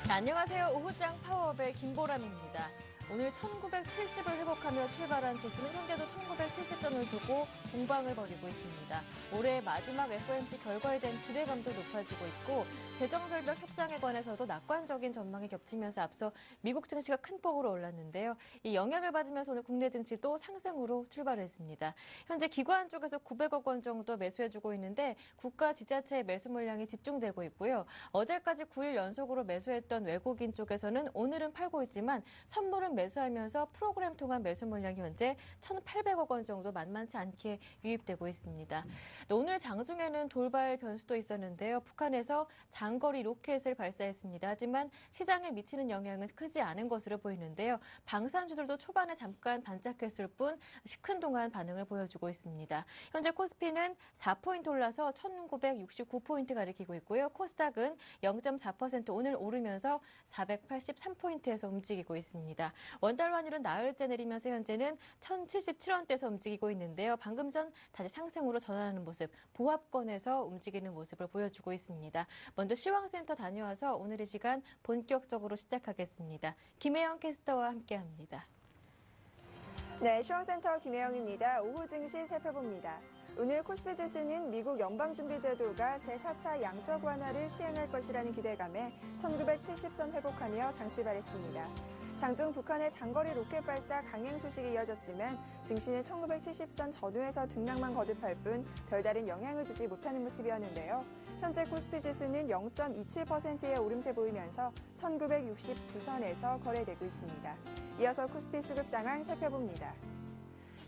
안녕하세요. 오후장 파워업의 김보람입니다. 오늘 1970을 회복하며 출발한 지수는 현재도 1970점을 두고 공방을 벌이고 있습니다. 올해 마지막 FOMC 결과에 대한 기대감도 높아지고 있고 재정절벽 협상에 관해서도 낙관적인 전망이 겹치면서 앞서 미국 증시가 큰 폭으로 올랐는데요. 이 영향을 받으면서 오늘 국내 증시도 상승으로 출발했습니다. 현재 기관 쪽에서 900억 원 정도 매수해주고 있는데 국가 지자체의 매수 물량이 집중되고 있고요. 어제까지 9일 연속으로 매수했던 외국인 쪽에서는 오늘은 팔고 있지만 선물은 매수하면서 프로그램 통한 매수 물량이 현재 1,800억 원 정도 만만치 않게 유입되고 있습니다. 오늘 장중에는 돌발 변수도 있었는데요. 북한에서 장거리 로켓을 발사했습니다. 하지만 시장에 미치는 영향은 크지 않은 것으로 보이는데요. 방산주들도 초반에 잠깐 반짝했을 뿐 시큰 동안 반응을 보여주고 있습니다. 현재 코스피는 4포인트 올라서 1,969포인트 가리키고 있고요. 코스닥은 0.4% 오늘 오르면서 483포인트에서 움직이고 있습니다. 원달러 환율은 나흘째 내리면서 현재는 1,077원대에서 움직이고 있는데요. 방금 전 다시 상승으로 전환하는 모습, 보합권에서 움직이는 모습을 보여주고 있습니다. 먼저 시황센터 다녀와서 오늘 이 시간 본격적으로 시작하겠습니다. 김혜영 캐스터와 함께합니다. 네, 시황센터 김혜영입니다. 오후 증시 살펴봅니다. 오늘 코스피 지수는 미국 연방준비제도가 제4차 양적 완화를 시행할 것이라는 기대감에 1970선 회복하며 장 출발했습니다. 장중 북한의 장거리 로켓 발사 강행 소식이 이어졌지만 증시는 1970선 전후에서 등락만 거듭할 뿐 별다른 영향을 주지 못하는 모습이었는데요. 현재 코스피 지수는 0.27%의 오름세 보이면서 1969선에서 거래되고 있습니다. 이어서 코스피 수급 상황 살펴봅니다.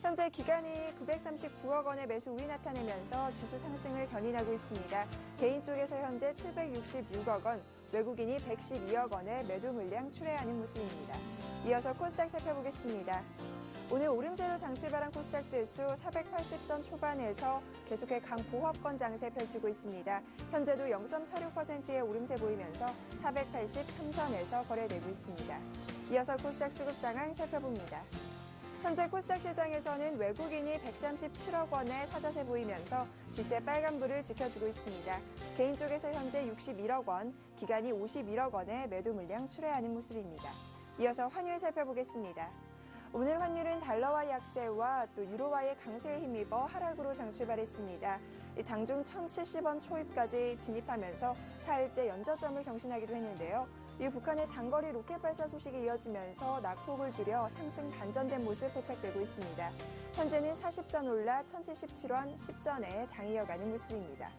현재 기관이 939억 원의 매수 우위 나타내면서 지수 상승을 견인하고 있습니다. 개인 쪽에서 현재 766억 원, 외국인이 112억 원의 매도 물량 출회하는 모습입니다. 이어서 코스닥 살펴보겠습니다. 오늘 오름세로 장출발한 코스닥 지수 480선 초반에서 계속해 강보합권 장세 펼치고 있습니다. 현재도 0.46%의 오름세 보이면서 483선에서 거래되고 있습니다. 이어서 코스닥 수급 상황 살펴봅니다. 현재 코스닥 시장에서는 외국인이 137억 원의 사자세 보이면서 지수의 빨간불을 지켜주고 있습니다. 개인 쪽에서 현재 61억 원, 기관이 51억 원의 매도 물량 출회하는 모습입니다. 이어서 환율 살펴보겠습니다. 오늘 환율은 달러와 약세와 또 유로와의 강세에 힘입어 하락으로 장출발했습니다. 장중 1,070원 초입까지 진입하면서 4일째 연저점을 경신하기도 했는데요. 이 북한의 장거리 로켓 발사 소식이 이어지면서 낙폭을 줄여 상승 반전된 모습 포착되고 있습니다. 현재는 40전 올라 1,077원 10전에 장이 이어가는 모습입니다.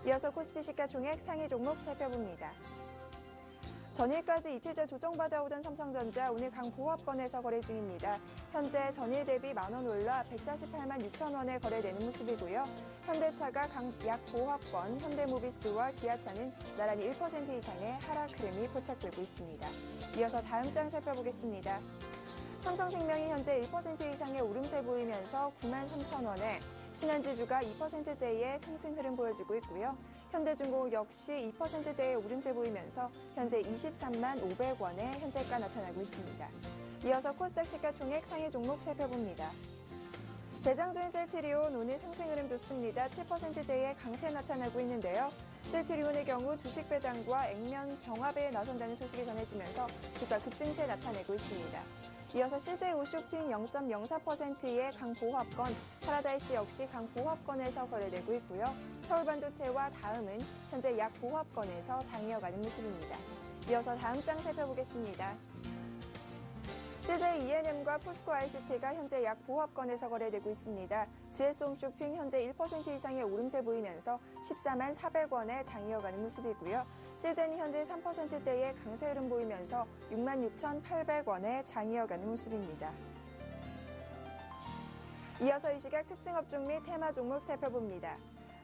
이어서 코스피 시가총액 상위 종목 살펴봅니다. 전일까지 이틀째 조정받아오던 삼성전자 오늘 강보합권에서 거래 중입니다. 현재 전일 대비 만원 올라 148만 6천 원에 거래되는 모습이고요. 현대차가 약보합권, 현대모비스와 기아차는 나란히 1% 이상의 하락 흐름이 포착되고 있습니다. 이어서 다음 장 살펴보겠습니다. 삼성생명이 현재 1% 이상의 오름세 보이면서 9만 3천 원에, 신한지주가 2%대의 상승 흐름 보여주고 있고요. 현대중공업 역시 2%대의 오름세 보이면서 현재 23만 500원의 현재가 나타나고 있습니다. 이어서 코스닥 시가총액 상위 종목 살펴봅니다. 대장주인 셀트리온 오늘 상승 흐름 좋습니다. 7%대의 강세 나타나고 있는데요. 셀트리온의 경우 주식 배당과 액면 병합에 나선다는 소식이 전해지면서 주가 급증세 나타내고 있습니다. 이어서 CJ 오쇼핑 0.04%의 강보합권, 파라다이스 역시 강보합권에서 거래되고 있고요. 서울반도체와 다음은 현재 약보합권에서 장이어가는 모습입니다. 이어서 다음 장 살펴보겠습니다. CJ E&M과 포스코 ICT가 현재 약보합권에서 거래되고 있습니다. GS홈쇼핑 현재 1% 이상의 오름세 보이면서 14만 400원에 장이어가는 모습이고요. 시즌이 현재 3%대의 강세 흐름 보이면서 66,800원에 장이어가는 모습입니다. 이어서 이 시각 특징 업종 및 테마 종목 살펴봅니다.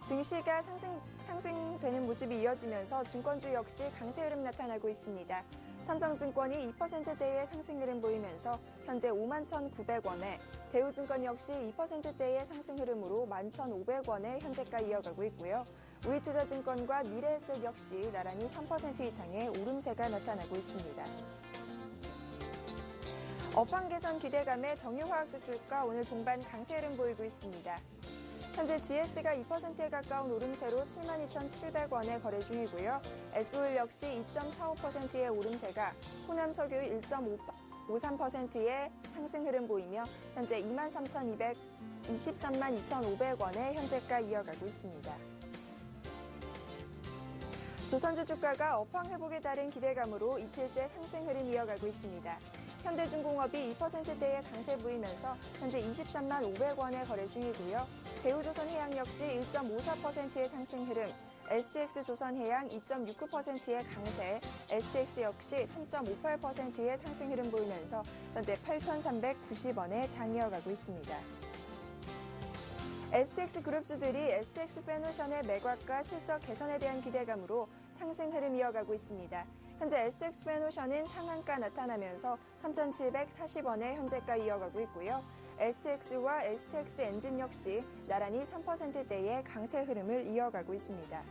증시가 상승되는 모습이 이어지면서 증권주 역시 강세 흐름 나타나고 있습니다. 삼성증권이 2%대의 상승 흐름 보이면서 현재 51,900원에, 대우증권 역시 2%대의 상승 흐름으로 11,500원에 현재가 이어가고 있고요. 우리투자증권과 미래에셋 역시 나란히 3% 이상의 오름세가 나타나고 있습니다. 업황 개선 기대감에 정유화학주 주가 오늘 동반 강세 흐름 보이고 있습니다. 현재 GS가 2%에 가까운 오름세로 72,700원에 거래 중이고요. SO일 역시 2.45%의 오름세가 호남석유 1.53%의 상승 흐름 보이며 현재 23,223만 2,500원의 현재가 이어가고 있습니다. 조선주 주가가 업황 회복에 따른 기대감으로 이틀째 상승 흐름 이어가고 있습니다. 현대중공업이 2%대의 강세 보이면서 현재 23만 500원에 거래 중이고요. 대우조선해양 역시 1.54%의 상승 흐름, STX조선해양 2.69%의 강세, STX 역시 3.58%의 상승 흐름 보이면서 현재 8,390원에 장 이어가고 있습니다. STX 그룹주들이 STX 페노션의 매각과 실적 개선에 대한 기대감으로 상승 흐름 이어가고 있습니다. 현재 STX 페노션은 상한가 나타나면서 3,740원에 현재가 이어가고 있고요. STX와 STX 엔진 역시 나란히 3%대의 강세 흐름을 이어가고 있습니다.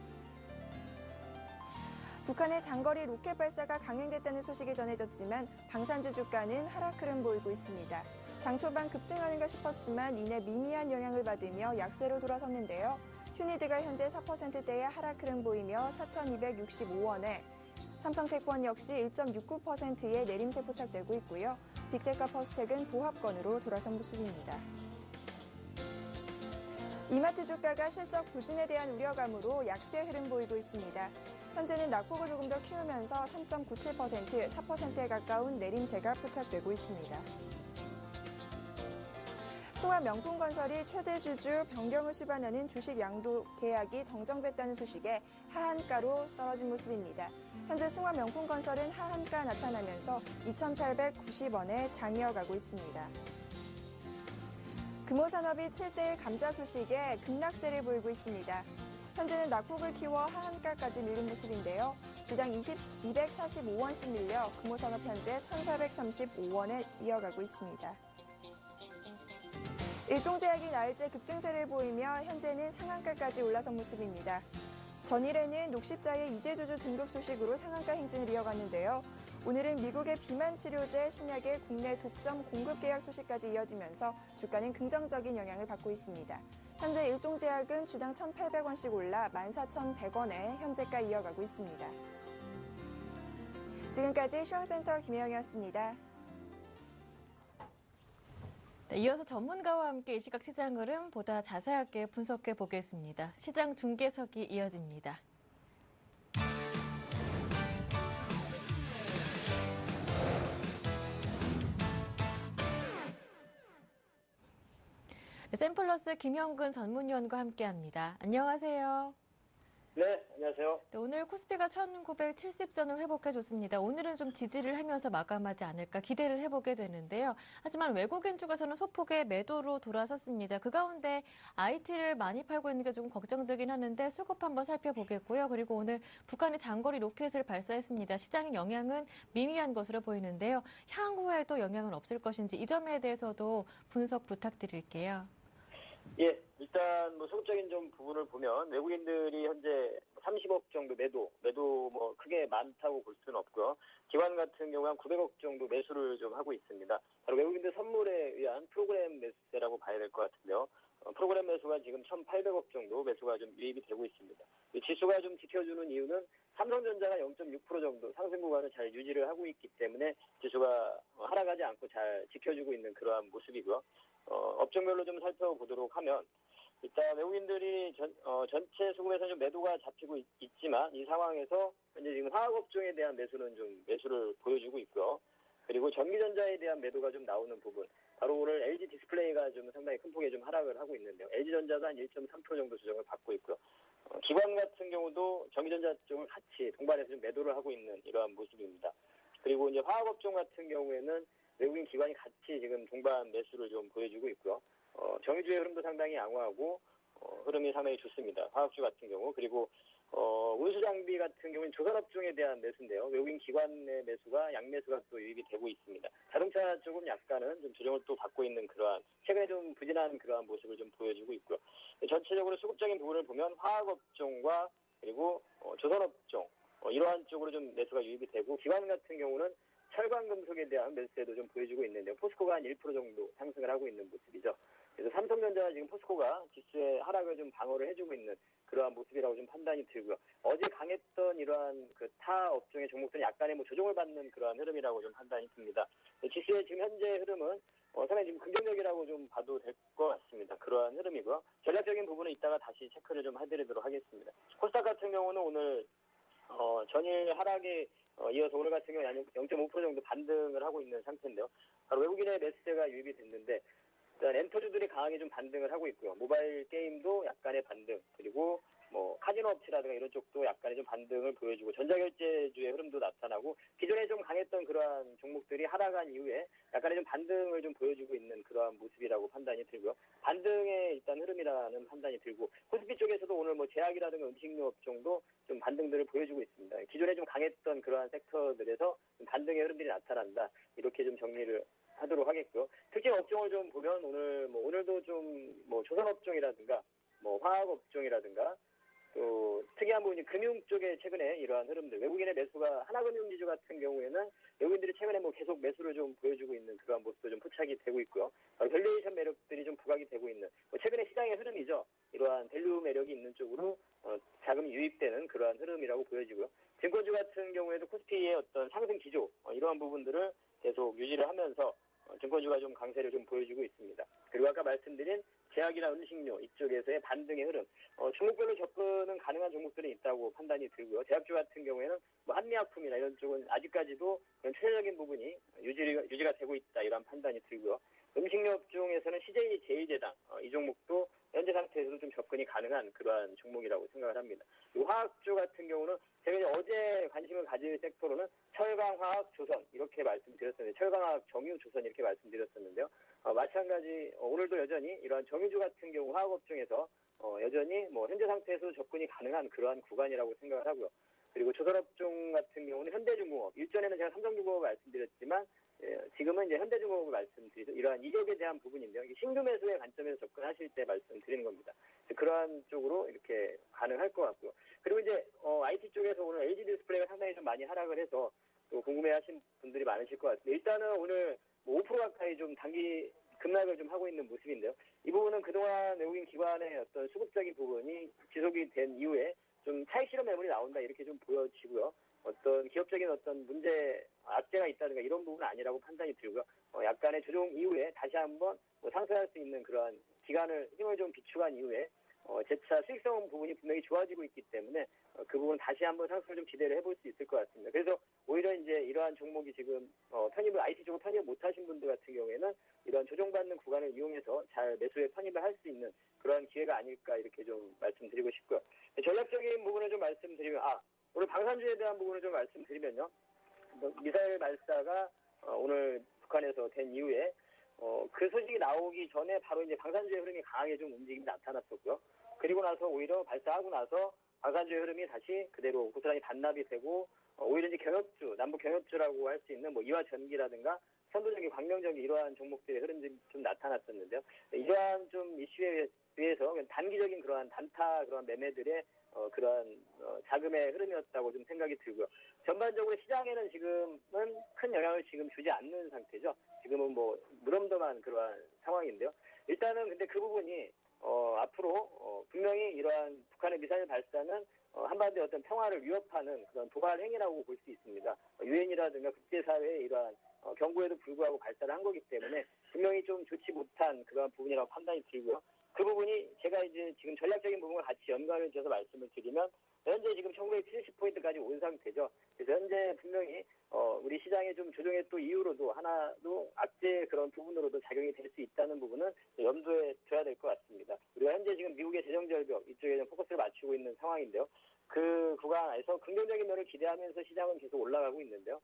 북한의 장거리 로켓 발사가 강행됐다는 소식이 전해졌지만 방산주 주가는 하락 흐름 보이고 있습니다. 장 초반 급등하는가 싶었지만 이내 미미한 영향을 받으며 약세로 돌아섰는데요. 휴니드가 현재 4%대의 하락 흐름 보이며 4,265원에 삼성테크원 역시 1.69%의 내림세 포착되고 있고요. 빅테크 퍼스텍은 보합권으로 돌아선 모습입니다. 이마트 주가가 실적 부진에 대한 우려감으로 약세 흐름 보이고 있습니다. 현재는 낙폭을 조금 더 키우면서 3.97%, 4%에 가까운 내림세가 포착되고 있습니다. 승화명품건설이 최대 주주 변경을 수반하는 주식 양도 계약이 정정됐다는 소식에 하한가로 떨어진 모습입니다. 현재 승화명품건설은 하한가 나타나면서 2,890원에 장 이어가고 있습니다. 금호산업이 7대1 감자 소식에 급락세를 보이고 있습니다. 현재는 낙폭을 키워 하한가까지 밀린 모습인데요. 주당 245원씩 밀려 금호산업 현재 1,435원에 이어가고 있습니다. 일동제약이 나흘째 급등세를 보이며 현재는 상한가까지 올라선 모습입니다. 전일에는 녹십자의 2대 주주 등급 소식으로 상한가 행진을 이어갔는데요. 오늘은 미국의 비만 치료제 신약의 국내 독점 공급 계약 소식까지 이어지면서 주가는 긍정적인 영향을 받고 있습니다. 현재 일동제약은 주당 1,800원씩 올라 14,100원에 현재가 이어가고 있습니다. 지금까지 시황센터 김혜영이었습니다. 네, 이어서 전문가와 함께 이 시각 시장 흐름 보다 자세하게 분석해 보겠습니다. 시장 중계석이 이어집니다. 네, 샘플러스 김형근 전문위원과 함께합니다. 안녕하세요. 네, 안녕하세요. 네, 오늘 코스피가 1970선을 회복해줬습니다. 오늘은 좀 지지를 하면서 마감하지 않을까 기대를 해보게 되는데요. 하지만 외국인 쪽에서는 소폭의 매도로 돌아섰습니다. 그 가운데 IT를 많이 팔고 있는 게 조금 걱정되긴 하는데 수급 한번 살펴보겠고요. 그리고 오늘 북한이 장거리 로켓을 발사했습니다. 시장의 영향은 미미한 것으로 보이는데요. 향후에도 영향은 없을 것인지 이 점에 대해서도 분석 부탁드릴게요. 예, 일단 소극적인 좀 부분을 보면 외국인들이 현재 30억 정도 매도 뭐 크게 많다고 볼 수는 없고요. 기관 같은 경우 한 900억 정도 매수를 좀 하고 있습니다. 바로 외국인들 선물에 의한 프로그램 매수세라고 봐야 될 것 같은데요. 프로그램 매수가 지금 1,800억 정도 매수가 좀 유입이 되고 있습니다. 지수가 좀 지켜주는 이유는 삼성전자가 0.6% 정도 상승 구간을 잘 유지를 하고 있기 때문에 지수가 하락하지 않고 잘 지켜주고 있는 그러한 모습이고요. 업종별로 좀 살펴보도록 하면 일단 외국인들이 전체 수급에서 좀 매도가 잡히고 있지만 이 상황에서 현재 지금 화학업종에 대한 매수를 보여주고 있고요. 그리고 전기전자에 대한 매도가 좀 나오는 부분. 바로 오늘 LG 디스플레이가 좀 상당히 큰 폭의 좀 하락을 하고 있는데요. LG전자도 한 1.3% 정도 조정을 받고 있고요. 기관 같은 경우도 전기전자 쪽을 같이 동반해서 좀 매도를 하고 있는 이러한 모습입니다. 그리고 이제 화학업종 같은 경우에는 외국인 기관이 같이 지금 동반 매수를 좀 보여주고 있고요. 정유주의 흐름도 상당히 양호하고 흐름이 상당히 좋습니다. 화학주 같은 경우. 그리고 운수장비 같은 경우는 조선업종에 대한 매수인데요. 외국인 기관의 매수가 양매수가 또 유입이 되고 있습니다. 자동차 쪽은 약간은 좀 조정을 또 받고 있는 그러한 최근에 좀 부진한 그러한 모습을 좀 보여주고 있고요. 전체적으로 수급적인 부분을 보면 화학업종과 그리고 조선업종 이러한 쪽으로 좀 매수가 유입이 되고 기관 같은 경우는 철강 금속에 대한 매수세도 좀 보여주고 있는데요. 포스코가 한 1% 정도 상승을 하고 있는 모습이죠. 그래서 삼성전자 지금 포스코가 지수의 하락을 좀 방어를 해주고 있는 그러한 모습이라고 좀 판단이 들고요. 어제 강했던 이러한 그 타 업종의 종목들은 약간의 뭐 조정을 받는 그러한 흐름이라고 좀 판단이 듭니다. 지수의 지금 현재 흐름은 상당히 지금 긍정적이라고 좀 봐도 될 것 같습니다. 그러한 흐름이고요. 전략적인 부분은 이따가 다시 체크를 좀 해드리도록 하겠습니다. 코스닥 같은 경우는 오늘 전일 하락에 이어서 오늘 같은 경우는 0.5% 정도 반등을 하고 있는 상태인데요. 바로 외국인의 매수세가 유입이 됐는데 일단 엔터주들이 강하게 좀 반등을 하고 있고요. 모바일 게임도 약간의 반등, 그리고 뭐 카지노 업체라든가 이런 쪽도 약간의 좀 반등을 보여주고 전자결제주의 흐름도 나타나고 기존에 좀 강했던 그러한 종목들이 하락한 이후에 약간의 좀 반등을 좀 보여주고 있는 그러한 모습이라고 판단이 들고요. 반등의 일단 흐름이라는 판단이 들고 코스피 쪽에서도 오늘 뭐 제약이라든가 음식료 업종도 좀 반등들을 보여주고 있습니다. 기존에 좀 강했던 그러한 섹터들에서 좀 반등의 흐름들이 나타난다. 이렇게 좀 정리를 하도록 하겠고요. 특징 업종을 좀 보면 오늘도 좀 뭐 조선 업종이라든가 뭐 화학 업종이라든가 또 특이한 부분이 금융 쪽에 최근에 이러한 흐름들, 외국인의 매수가 하나금융지주 같은 경우에는 외국인들이 최근에 뭐 계속 매수를 좀 보여주고 있는 그러한 모습도 좀 포착이 되고 있고요. 밸류에이션 매력들이 좀 부각이 되고 있는 최근에 시장의 흐름이죠. 이러한 밸류 매력이 있는 쪽으로 자금이 유입되는 그러한 흐름이라고 보여지고요. 증권주 같은 경우에도 코스피의 어떤 상승 기조 이러한 부분들을 계속 유지를 하면서 증권주가 좀 강세를 좀 보여주고 있습니다. 그리고 아까 말씀드린 제약이나 음식료 이쪽에서의 반등의 흐름, 종목별로 접근은 가능한 종목들이 있다고 판단이 들고요. 제약주 같은 경우에는 뭐 한미약품이나 이런 쪽은 아직까지도 그런 최저적인 부분이 유지가 되고 있다 이런 판단이 들고요. 음식료 업종에서는 CJ 제일제당 이 종목도 현재 상태에서도 좀 접근이 가능한 그러한 종목이라고 생각을 합니다. 그리고 화학주 같은 경우는 제가 이제 어제 관심을 가질 섹터로는 철강화학, 조선 이렇게 말씀드렸었는데 철강화학, 정유, 조선 이렇게 말씀드렸었는데요. 마찬가지 오늘도 여전히 이러한 정유주 같은 경우 화학업종에서 여전히 뭐 현재 상태에서 접근이 가능한 그러한 구간이라고 생각을 하고요. 그리고 조선업종 같은 경우는 현대중공업, 일전에는 제가 삼성중공업을 말씀드렸지만 지금은 이제 현대중공업을 말씀드리죠. 이러한 이력에 대한 부분인데요. 이게 신규 매수의 관점에서 접근하실 때 말씀드리는 겁니다. 그러한 쪽으로 이렇게 가능할 것 같고요. 그리고 이제 IT 쪽에서 오늘 LG 디스플레이가 상당히 좀 많이 하락을 해서 또 궁금해하신 분들이 많으실 것 같습니다. 일단은 오늘 뭐 5% 가까이 좀 단기 급락을 좀 하고 있는 모습인데요. 이 부분은 그동안 외국인 기관의 어떤 수급적인 부분이 지속이 된 이후에 좀 차익 실현 매물이 나온다 이렇게 좀 보여지고요. 어떤 기업적인 어떤 문제, 악재가 있다든가 이런 부분은 아니라고 판단이 들고요. 약간의 조정 이후에 다시 한번 상승할 수 있는 그러한 기간을 힘을 좀 비축한 이후에 재차 수익성 부분이 분명히 좋아지고 있기 때문에 그 부분 다시 한번 상승을 좀 기대를 해볼 수 있을 것 같습니다. 그래서 오히려 이제 이러한 종목이 지금 편입을 IT 쪽으로 편입 못하신 분들 같은 경우에는 이런 조정받는 구간을 이용해서 잘 매수에 편입을 할 수 있는 그런 기회가 아닐까 이렇게 좀 말씀드리고 싶고요. 전략적인 부분을 좀 말씀드리면 오늘 방산주에 대한 부분을 좀 말씀드리면요. 미사일 발사가 오늘 북한에서 된 이후에 그 소식이 나오기 전에 바로 이제 방산주의 흐름이 강하게 좀 움직임이 나타났었고요. 그리고 나서 오히려 발사하고 나서 방산주의 흐름이 다시 그대로 고스란히 반납이 되고 오히려 이제 경협주, 남북 경협주라고 할 수 있는 뭐 이화전기라든가 선도전기, 광명전기 이러한 종목들의 흐름이 좀 나타났었는데요. 이러한 좀 이슈에 의해서 단기적인 그러한 단타 그런 매매들의 그러한 자금의 흐름이었다고 좀 생각이 들고요. 전반적으로 시장에는 지금은 큰 영향을 지금 주지 않는 상태죠. 지금은 뭐 무덤덤한 그러한 상황인데요. 일단은 근데 그 부분이 앞으로 분명히 이러한 북한의 미사일 발사는 한반도의 어떤 평화를 위협하는 그런 도발 행위라고 볼 수 있습니다. 유엔이라든가 국제사회의 이러한 경고에도 불구하고 발사를 한 거기 때문에 분명히 좀 좋지 못한 그러한 부분이라고 판단이 들고요. 그 부분이 제가 이제 지금 전략적인 부분과 같이 연관을 지어서 말씀을 드리면 현재 지금 1970포인트까지 온 상태죠. 그래서 현재 분명히 우리 시장의 좀 조정의 또 이유로도 하나도 악재 그런 부분으로도 작용이 될 수 있다는 부분은 염두에 둬야 될 것 같습니다. 우리가 현재 지금 미국의 재정절벽 이쪽에 좀 포커스를 맞추고 있는 상황인데요. 그 구간에서 긍정적인 면을 기대하면서 시장은 계속 올라가고 있는데요.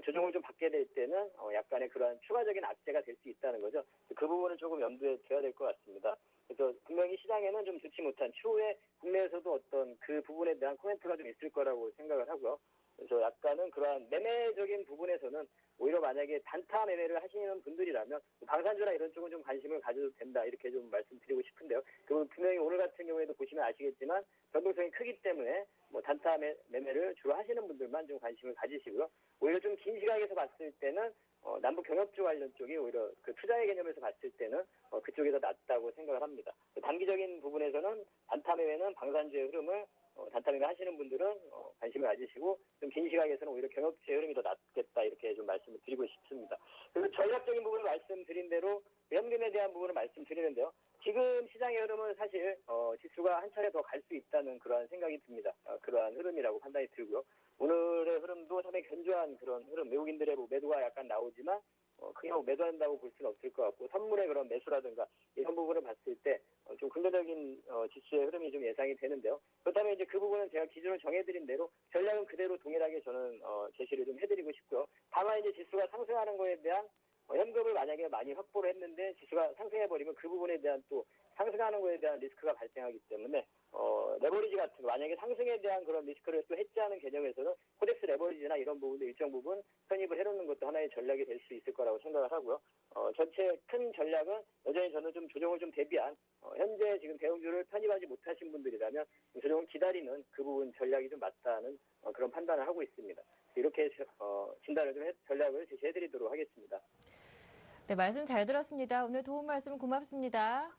조정을 좀 받게 될 때는 약간의 그러한 추가적인 악재가 될 수 있다는 거죠. 그 부분은 조금 염두에 둬야 될 것 같습니다. 그래서 분명히 시장에는 좀 좋지 못한 추후에 국내에서도 어떤 그 부분에 대한 코멘트가 좀 있을 거라고 생각을 하고요. 그래서 약간은 그러한 매매적인 부분에서는 오히려 만약에 단타 매매를 하시는 분들이라면 방산주나 이런 쪽은 좀 관심을 가져도 된다 이렇게 좀 말씀드리고 싶은데요. 그 분명히 오늘 같은 경우에도 보시면 아시겠지만 변동성이 크기 때문에 뭐 단타 매매를 주로 하시는 분들만 좀 관심을 가지시고요. 오히려 좀 긴 시각에서 봤을 때는 남북 경협주 관련 쪽이 오히려 그 투자의 개념에서 봤을 때는 그쪽이 더 낫다고 생각을 합니다. 단기적인 부분에서는 단타 매매는 방산주의 흐름을 단타 매매 하시는 분들은 관심을 가지시고 좀 긴 시각에서는 오히려 경협주의 흐름이 더 낫겠다 이렇게 좀 말씀을 드리고 싶습니다. 그리고 전략적인 부분을 말씀드린 대로 현금에 대한 부분을 말씀드리는데요. 지금 시장의 흐름은 사실 지수가 한 차례 더 갈 수 있다는 그러한 생각이 듭니다. 그러한 흐름이라고 판단이 들고요. 오늘의 흐름도 상당히 견조한 그런 흐름, 외국인들의 매도가 약간 나오지만 그냥 매도한다고 볼 수는 없을 것 같고 선물의 그런 매수라든가 이런 부분을 봤을 때 좀 긍정적인 지수의 흐름이 좀 예상이 되는데요. 그렇다면 이제 그 부분은 제가 기준을 정해드린 대로 전략은 그대로 동일하게 저는 제시를 좀 해드리고 싶고요. 다만 이제 지수가 상승하는 거에 대한 현금을 만약에 많이 확보를 했는데 지수가 상승해버리면 그 부분에 대한 또 상승하는 거에 대한 리스크가 발생하기 때문에 레버리지 같은 거 만약에 상승에 대한 그런 리스크를 또 해지하는 개념에서는 코덱스 레버리지나 이런 부분도 일정 부분 편입을 해놓는 것도 하나의 전략이 될 수 있을 거라고 생각을 하고요. 전체 큰 전략은 여전히 저는 좀 조정을 좀 대비한 현재 지금 대형주를 편입하지 못하신 분들이라면 조정을 기다리는 그 부분 전략이 좀 맞다는 그런 판단을 하고 있습니다. 이렇게 진단을 좀 전략을 제시해드리도록 하겠습니다. 네, 말씀 잘 들었습니다. 오늘 도움 말씀 고맙습니다.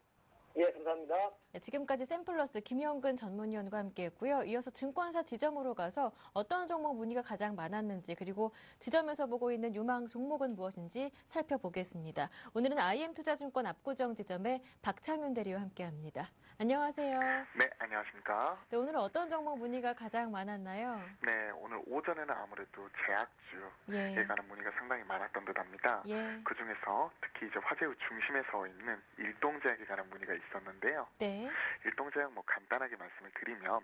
예, 감사합니다. 네, 지금까지 샘플러스 김영근 전문위원과 함께했고요. 이어서 증권사 지점으로 가서 어떤 종목 문의가 가장 많았는지 그리고 지점에서 보고 있는 유망 종목은 무엇인지 살펴보겠습니다. 오늘은 IM투자증권 압구정 지점의 박창윤 대리와 함께합니다. 안녕하세요. 네, 안녕하십니까. 네, 오늘은 어떤 종목 문의가 가장 많았나요? 네, 오늘 오전에는 아무래도 제약주에 예. 관한 문의가 상당히 많았던 듯합니다. 예. 그 중에서 특히 이제 화제의 중심에 서 있는 일동제약에 관한 문의가 있었는데요. 네. 일동제약 간단하게 말씀을 드리면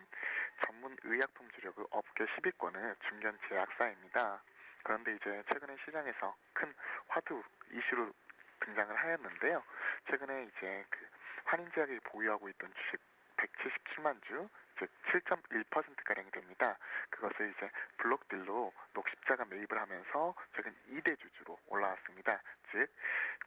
전문 의약품 주력의 업계 10위권의 중견 제약사입니다. 그런데 이제 최근에 시장에서 큰 화두 이슈로 등장을 하였는데요. 최근에 이제 그 환인제약이 보유하고 있던 주식 177만 주, 즉 7.1%가량이 됩니다. 그것을 이제 블록딜로 녹십자가 매입을 하면서 최근 2대 주주로 올라왔습니다. 즉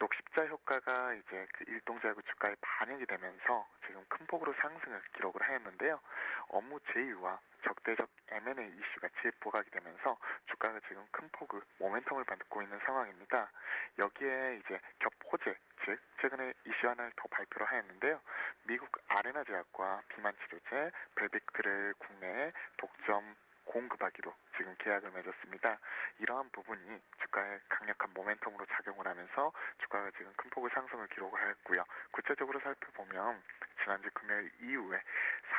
녹십자 효과가 이제 그 일동제약 주가에 반영이 되면서 지금 큰 폭으로 상승을 기록을 하였는데요. 업무 제휴와 적대적 M&A 이슈가 재부각이 되면서 주가가 지금 큰 폭의 모멘텀을 받고 있는 상황입니다. 여기에 이제 겹호재, 즉 최근에 이슈 하나를 더 발표를 하였는데요. 미국 아레나제약과 비만치료제 벨빅트를 국내에 독점 공급하기로 지금 계약을 맺었습니다. 이러한 부분이 주가에 강력한 모멘텀으로 작용을 하면서 주가가 지금 큰 폭의 상승을 기록을 하였고요. 구체적으로 살펴보면 지난주 금요일 이후에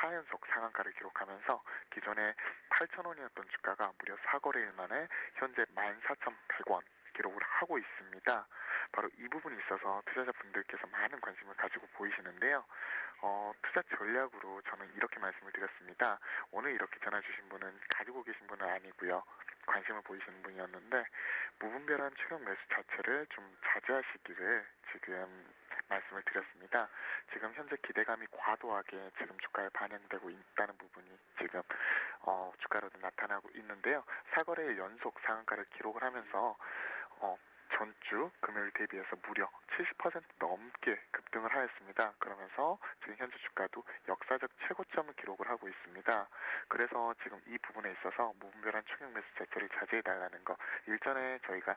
4연속 상한가를 기록하면서 기존에 8,000원이었던 주가가 무려 4거래일 만에 현재 14,100원 기록을 하고 있습니다. 바로 이 부분이 있어서 투자자분들께서 많은 관심을 가지고 보이시는데요. 투자 전략으로 저는 이렇게 말씀을 드렸습니다. 오늘 이렇게 전화 주신 분은 가지고 계신 분은 아니고요. 관심을 보이시는 분이었는데 무분별한 추격 매수 자체를 좀 자제하시기를 지금 말씀을 드렸습니다. 지금 현재 기대감이 과도하게 지금 주가에 반영되고 있다는 부분이 지금 주가로도 나타나고 있는데요. 4거래일 연속 상한가를 기록을 하면서 전주 금요일 대비해서 무려 70% 넘게 급등을 하였습니다. 그러면서 지금 현재 주가도 역사적 최고점을 기록을 하고 있습니다. 그래서 지금 이 부분에 있어서 무분별한 추격 매수 자체를 자제해달라는 거, 일전에 저희가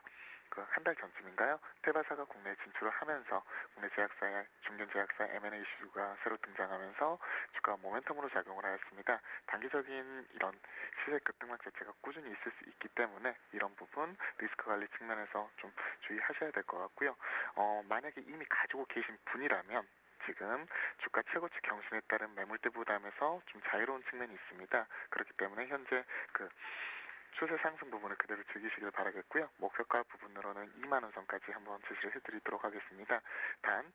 그 한 달 전쯤인가요? 테바사가 국내에 진출을 하면서 국내 제약사의 중견 제약사 M&A 이슈가 새로 등장하면서 주가 모멘텀으로 작용을 하였습니다. 단기적인 이런 시세 급등락 자체가 꾸준히 있을 수 있기 때문에 이런 부분 리스크 관리 측면에서 좀 주의하셔야 될 것 같고요. 만약에 이미 가지고 계신 분이라면 지금 주가 최고치 경신에 따른 매물대 부담에서 좀 자유로운 측면이 있습니다. 그렇기 때문에 현재 그 추세 상승 부분을 그대로 즐기시길 바라겠고요. 목표가 부분으로는 2만 원 선까지 한번 제시를 해드리도록 하겠습니다. 단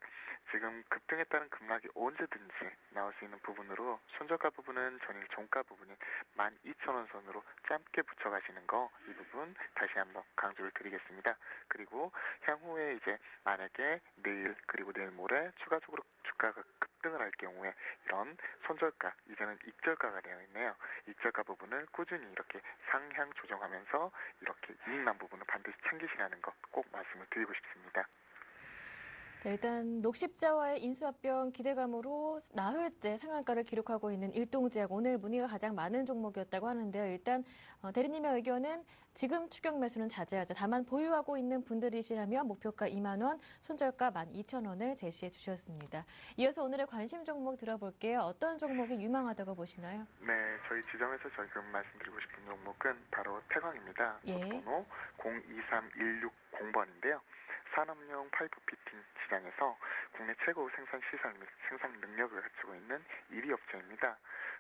지금 급등에 따른 급락이 언제든지 나올 수 있는 부분으로 손절가 부분은 전일 종가 부분인 12,000원 선으로 짧게 붙여가시는 거, 이 부분 다시 한번 강조를 드리겠습니다. 그리고 향후에 이제 만약에 내일 그리고 내일 모레 추가적으로 주가가 급등을 할 경우에 이런 손절가, 이제는 익절가가 되어 있네요. 익절가 부분을 꾸준히 이렇게 상향 조정하면서 이렇게 이익난 부분을 반드시 챙기시라는 것 꼭 말씀을 드리고 싶습니다. 네, 일단 녹십자와의 인수합병 기대감으로 나흘째 상한가를 기록하고 있는 일동제약, 오늘 문의가 가장 많은 종목이었다고 하는데요. 일단 대리님의 의견은 지금 추격 매수는 자제하자. 다만 보유하고 있는 분들이시라면 목표가 2만 원, 손절가 12,000원을 제시해 주셨습니다. 이어서 오늘의 관심 종목 들어볼게요. 어떤 종목이 유망하다고 보시나요? 네, 저희 지점에서 지금 말씀드리고 싶은 종목은 바로 태광입니다. 예. 번호 023160번인데요. 산업용 파이프 피팅 시장에서 국내 최고 생산 시설 및 생산 능력을 갖추고 있는 1위 업체입니다.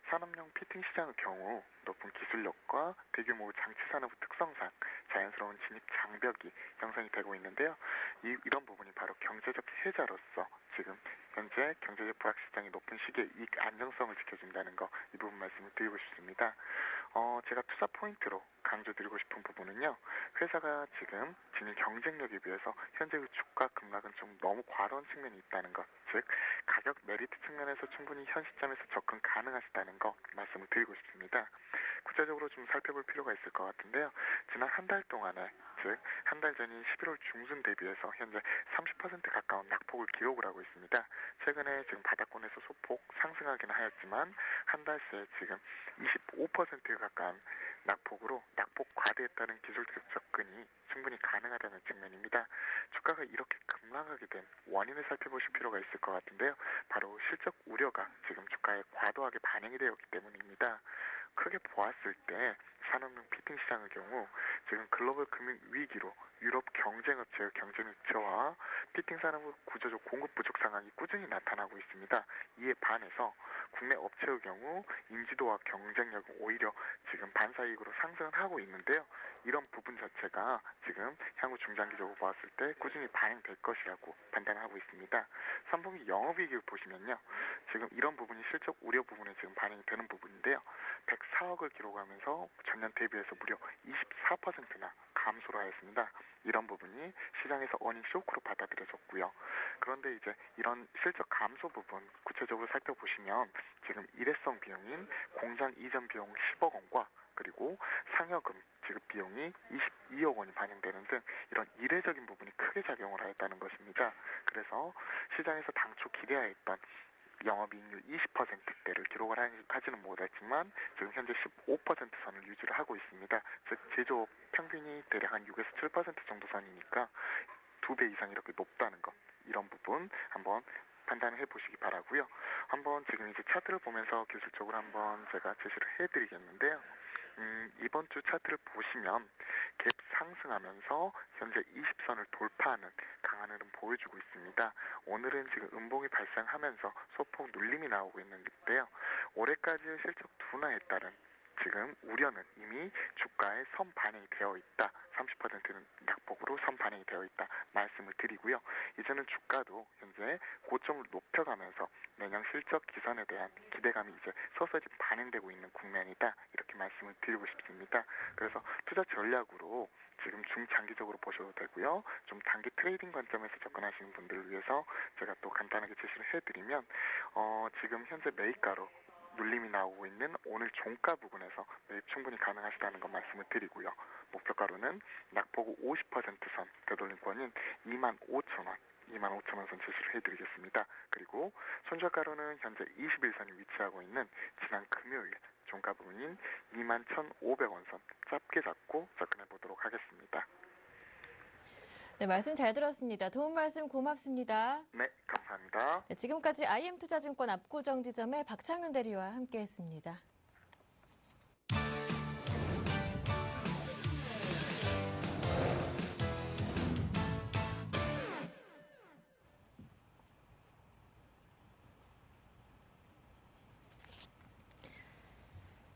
산업용 피팅 시장의 경우 높은 기술력과 대규모 장치 산업 특성상 자연스러운 진입 장벽이 형성이 되고 있는데요. 이런 부분이 바로 경제적 혜자로서 지금 현재 경제적 불확실성이 높은 시기에 이익 안정성을 지켜준다는 거, 이 부분 말씀을 드리고 싶습니다. 제가 투자 포인트로 강조드리고 싶은 부분은요. 회사가 지금 지닌 경쟁력에 비해서 현재의 주가 급락은 좀 너무 과도한 측면이 있다는 것, 즉 가격 메리트 측면에서 충분히 현 시점에서 접근 가능하시다는 거 말씀을 드리고 싶습니다. 구체적으로 좀 살펴볼 필요가 있을 것 같은데요. 지난 한 달 동안에, 즉 한 달 전인 11월 중순 대비해서 현재 30% 가까운 낙폭을 기록을 하고 있습니다. 최근에 지금 바닥권에서 소폭 상승하기는 하였지만 한 달 새에 지금 25%에 가까운 낙폭으로 낙폭 과대에 따른 기술적 접근이 충분히 가능하다는 측면입니다. 주가가 이렇게 급락하게 된 원인을 살펴보실 필요가 있을 것 같은데요. 바로 실적 우려가 지금 주가에 과도하게 반영이 되었기 때문입니다. 크게 보았을 때 산업용 피팅 시장의 경우 지금 글로벌 금융 위기로 유럽 경쟁업체의 경쟁 흑체와 피팅 산업의 구조적 공급 부족 상황이 꾸준히 나타나고 있습니다. 이에 반해서 국내 업체의 경우 인지도와 경쟁력은 오히려 지금 반사이익으로 상승을 하고 있는데요. 이런 부분 자체가 지금 향후 중장기적으로 보았을 때 꾸준히 반영될 것이라고 판단하고 있습니다. 3분기 영업이익을 보시면요. 지금 이런 부분이 실적 우려 부분에 지금 반영이 되는 부분인데요. 104억을 기록하면서 전년 대비해서 무려 24%나 감소를 하였습니다. 이런 부분이 시장에서 어닝 쇼크로 받아들여졌고요. 그런데 이제 이런 실적 감소 부분 구체적으로 살펴보시면 지금 일회성 비용인 공장 이전 비용 10억 원과 그리고 상여금 지급 비용이 22억 원이 반영되는 등 이런 이례적인 부분이 크게 작용을 하였다는 것입니다. 그래서 시장에서 당초 기대하였던 영업이익률 20%대를 기록을 하지는 못했지만 지금 현재 15% 선을 유지를 하고 있습니다. 즉 제조업 평균이 대략 한 6에서 7% 정도 선이니까 2배 이상 이렇게 높다는 것, 이런 부분 한번 판단을 해보시기 바라고요. 한번 지금 이제 차트를 보면서 기술적으로 한번 제가 제시를 해드리겠는데요. 이번 주 차트를 보시면 갭 상승하면서 현재 20선을 돌파하는 강한 흐름 보여주고 있습니다. 오늘은 지금 음봉이 발생하면서 소폭 눌림이 나오고 있는데요. 올해까지의 실적 둔화에 따른 지금 우려는 이미 주가에 선 반영이 되어 있다. 30%는 낙폭으로 선 반영이 되어 있다. 말씀을 드리고요. 이제는 주가도 현재 고점을 높여가면서 내년 실적 기선에 대한 기대감이 이제 서서히 반영되고 있는 국면이다. 이렇게 말씀을 드리고 싶습니다. 그래서 투자 전략으로 지금 중장기적으로 보셔도 되고요. 좀 단기 트레이딩 관점에서 접근하시는 분들을 위해서 제가 또 간단하게 제시를 해드리면 지금 현재 매입가로 눌림이 나오고 있는 오늘 종가 부근에서 매입 충분히 가능하시다는 거 말씀을 드리고요. 목표가로는 낙폭 50%선 되돌림권인 25,000원, 25,000원 선 제시를 해드리겠습니다. 그리고 손절가로는 현재 21선이 위치하고 있는 지난 금요일 종가 부분인 21,500원 선 짧게 잡고 접근해 보도록 하겠습니다. 네, 말씀 잘 들었습니다. 도움 말씀 고맙습니다. 네, 감사합니다. 네, 지금까지 IM투자증권 압구정지점의 박창윤 대리와 함께했습니다.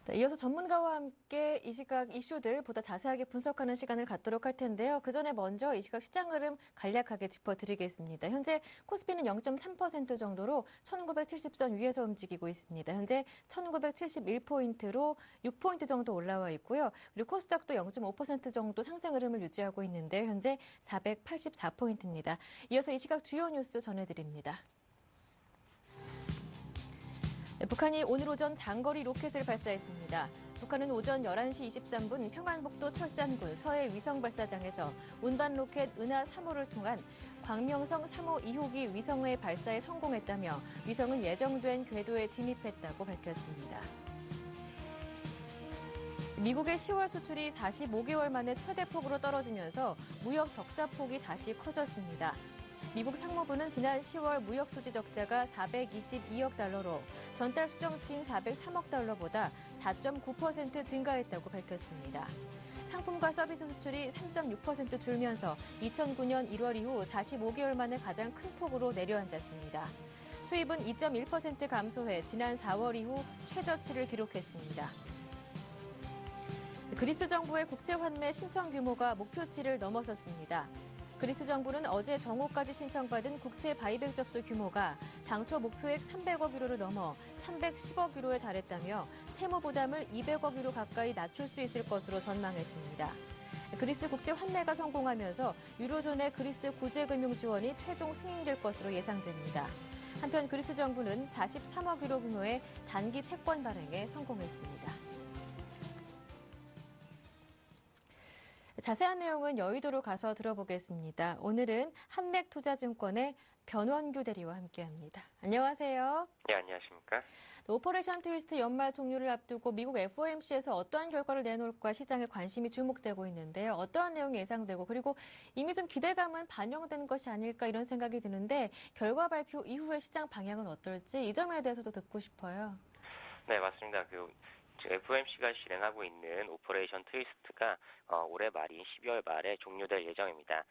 네, 이어서 전문가와 함께 이 시각 이슈들 보다 자세하게 분석하는 시간을 갖도록 할 텐데요. 그 전에 먼저 이 시각 시장 흐름 간략하게 짚어드리겠습니다. 현재 코스피는 0.3% 정도로 1970선 위에서 움직이고 있습니다. 현재 1971포인트로 6포인트 정도 올라와 있고요. 그리고 코스닥도 0.5% 정도 상승 흐름을 유지하고 있는데 현재 484포인트입니다. 이어서 이 시각 주요 뉴스 전해드립니다. 북한이 오늘 오전 장거리 로켓을 발사했습니다. 북한은 오전 11시 23분 평안북도 철산군 서해 위성발사장에서 운반 로켓 은하 3호를 통한 광명성 3호 2호기 위성의 발사에 성공했다며 위성은 예정된 궤도에 진입했다고 밝혔습니다. 미국의 10월 수출이 45개월 만에 최대폭으로 떨어지면서 무역 적자 폭이 다시 커졌습니다. 미국 상무부는 지난 10월 무역 수지 적자가 422억 달러로 전달 수정치인 403억 달러보다 4.9% 증가했다고 밝혔습니다. 상품과 서비스 수출이 3.6% 줄면서 2009년 1월 이후 45개월 만에 가장 큰 폭으로 내려앉았습니다. 수입은 2.1% 감소해 지난 4월 이후 최저치를 기록했습니다. 그리스 정부의 국제환매 신청 규모가 목표치를 넘어섰습니다. 그리스 정부는 어제 정오까지 신청받은 국채 바이백 접수 규모가 당초 목표액 300억 유로를 넘어 310억 유로에 달했다며 채무 부담을 200억 유로 가까이 낮출 수 있을 것으로 전망했습니다. 그리스 국제 환매가 성공하면서 유로존의 그리스 구제금융 지원이 최종 승인될 것으로 예상됩니다. 한편 그리스 정부는 43억 유로 규모의 단기 채권 발행에 성공했습니다. 자세한 내용은 여의도로 가서 들어보겠습니다. 오늘은 한맥투자증권의 변원규 대리와 함께합니다. 안녕하세요. 네, 안녕하십니까? 오퍼레이션 트위스트 연말 종료를 앞두고 미국 FOMC에서 어떠한 결과를 내놓을까 시장에 관심이 주목되고 있는데요. 어떠한 내용이 예상되고 그리고 이미 좀 기대감은 반영된 것이 아닐까 이런 생각이 드는데 결과 발표 이후의 시장 방향은 어떨지 이 점에 대해서도 듣고 싶어요. 네, 맞습니다. FOMC가 진행하고 있는 오퍼레이션 트위스트가 올해 말인 12월 말에 종료될 예정입니다.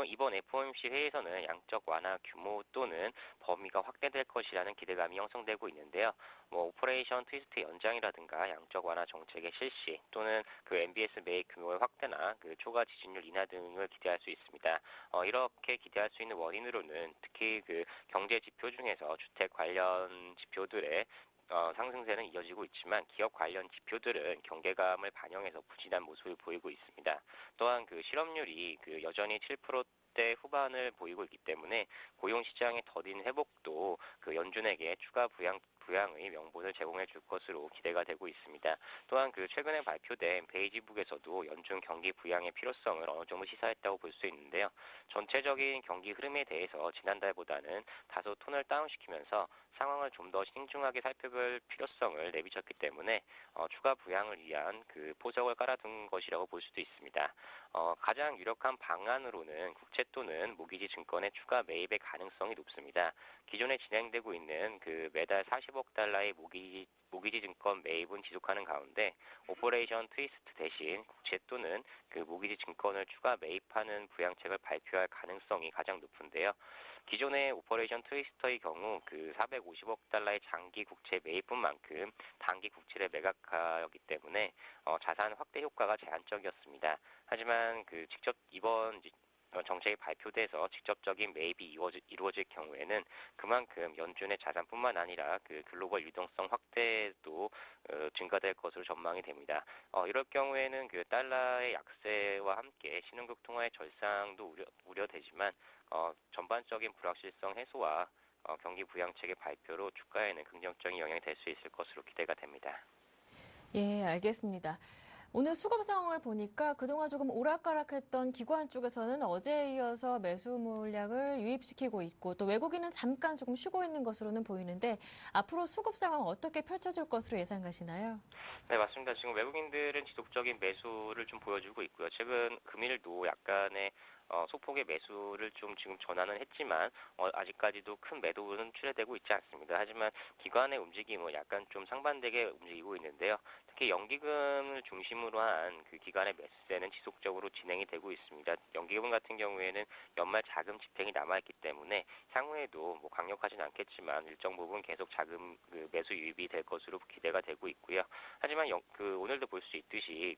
이번 FOMC 회의에서는 양적 완화 규모 또는 범위가 확대될 것이라는 기대감이 형성되고 있는데요. 오퍼레이션 트위스트 연장이라든가 양적 완화 정책의 실시 또는 MBS 매입 규모의 확대나 초과 지지율 인하 등을 기대할 수 있습니다. 이렇게 기대할 수 있는 원인으로는 특히 경제 지표 중에서 주택 관련 지표들의 상승세는 이어지고 있지만 기업 관련 지표들은 경계감을 반영해서 부진한 모습을 보이고 있습니다. 또한 실업률이 여전히 7%대 후반을 보이고 있기 때문에 고용시장의 더딘 회복도 연준에게 추가 부양의 명분을 제공해 줄 것으로 기대가 되고 있습니다. 또한 최근에 발표된 베이지북에서도 연준 경기 부양의 필요성을 어느 정도 시사했다고 볼 수 있는데요. 전체적인 경기 흐름에 대해서 지난달보다는 다소 톤을 다운시키면서 상황을 좀 더 신중하게 살펴볼 필요성을 내비쳤기 때문에 추가 부양을 위한 포석을 깔아둔 것이라고 볼 수도 있습니다. 가장 유력한 방안으로는 국채 또는 모기지 증권의 추가 매입의 가능성이 높습니다. 기존에 진행되고 있는 매달 40억 달러의 모기지 증권 매입은 지속하는 가운데 오퍼레이션 트위스트 대신 국채 또는 모기지 증권을 추가 매입하는 부양책을 발표할 가능성이 가장 높은데요. 기존의 오퍼레이션 트위스터의 경우 450억 달러의 장기 국채 매입분 만큼 단기 국채를 매각하였기 때문에 자산 확대 효과가 제한적이었습니다. 하지만 직접 이번 정책이 발표돼서 직접적인 매입이 이루어질 경우에는 그만큼 연준의 자산뿐만 아니라 글로벌 유동성 확대도 증가될 것으로 전망이 됩니다. 이럴 경우에는 달러의 약세와 함께 신흥국 통화의 절상도 우려되지만 전반적인 불확실성 해소와 경기 부양책의 발표로 주가에는 긍정적인 영향이 될 수 있을 것으로 기대가 됩니다. 예, 알겠습니다. 오늘 수급 상황을 보니까 그동안 조금 오락가락했던 기관 쪽에서는 어제에 이어서 매수 물량을 유입시키고 있고 또 외국인은 잠깐 조금 쉬고 있는 것으로는 보이는데 앞으로 수급 상황 어떻게 펼쳐질 것으로 예상하시나요? 네, 맞습니다. 지금 외국인들은 지속적인 매수를 좀 보여주고 있고요. 최근 금일도 약간의 소폭의 매수를 좀 지금 전환은 했지만 아직까지도 큰 매도는 출회되고 있지 않습니다. 하지만 기관의 움직임은 약간 좀 상반되게 움직이고 있는데요. 특히 연기금을 중심으로 한 기관의 매수세는 지속적으로 진행이 되고 있습니다. 연기금 같은 경우에는 연말 자금 집행이 남아있기 때문에 향후에도 강력하지는 않겠지만 일정 부분 계속 자금 매수 유입이 될 것으로 기대가 되고 있고요. 하지만 오늘도 볼 수 있듯이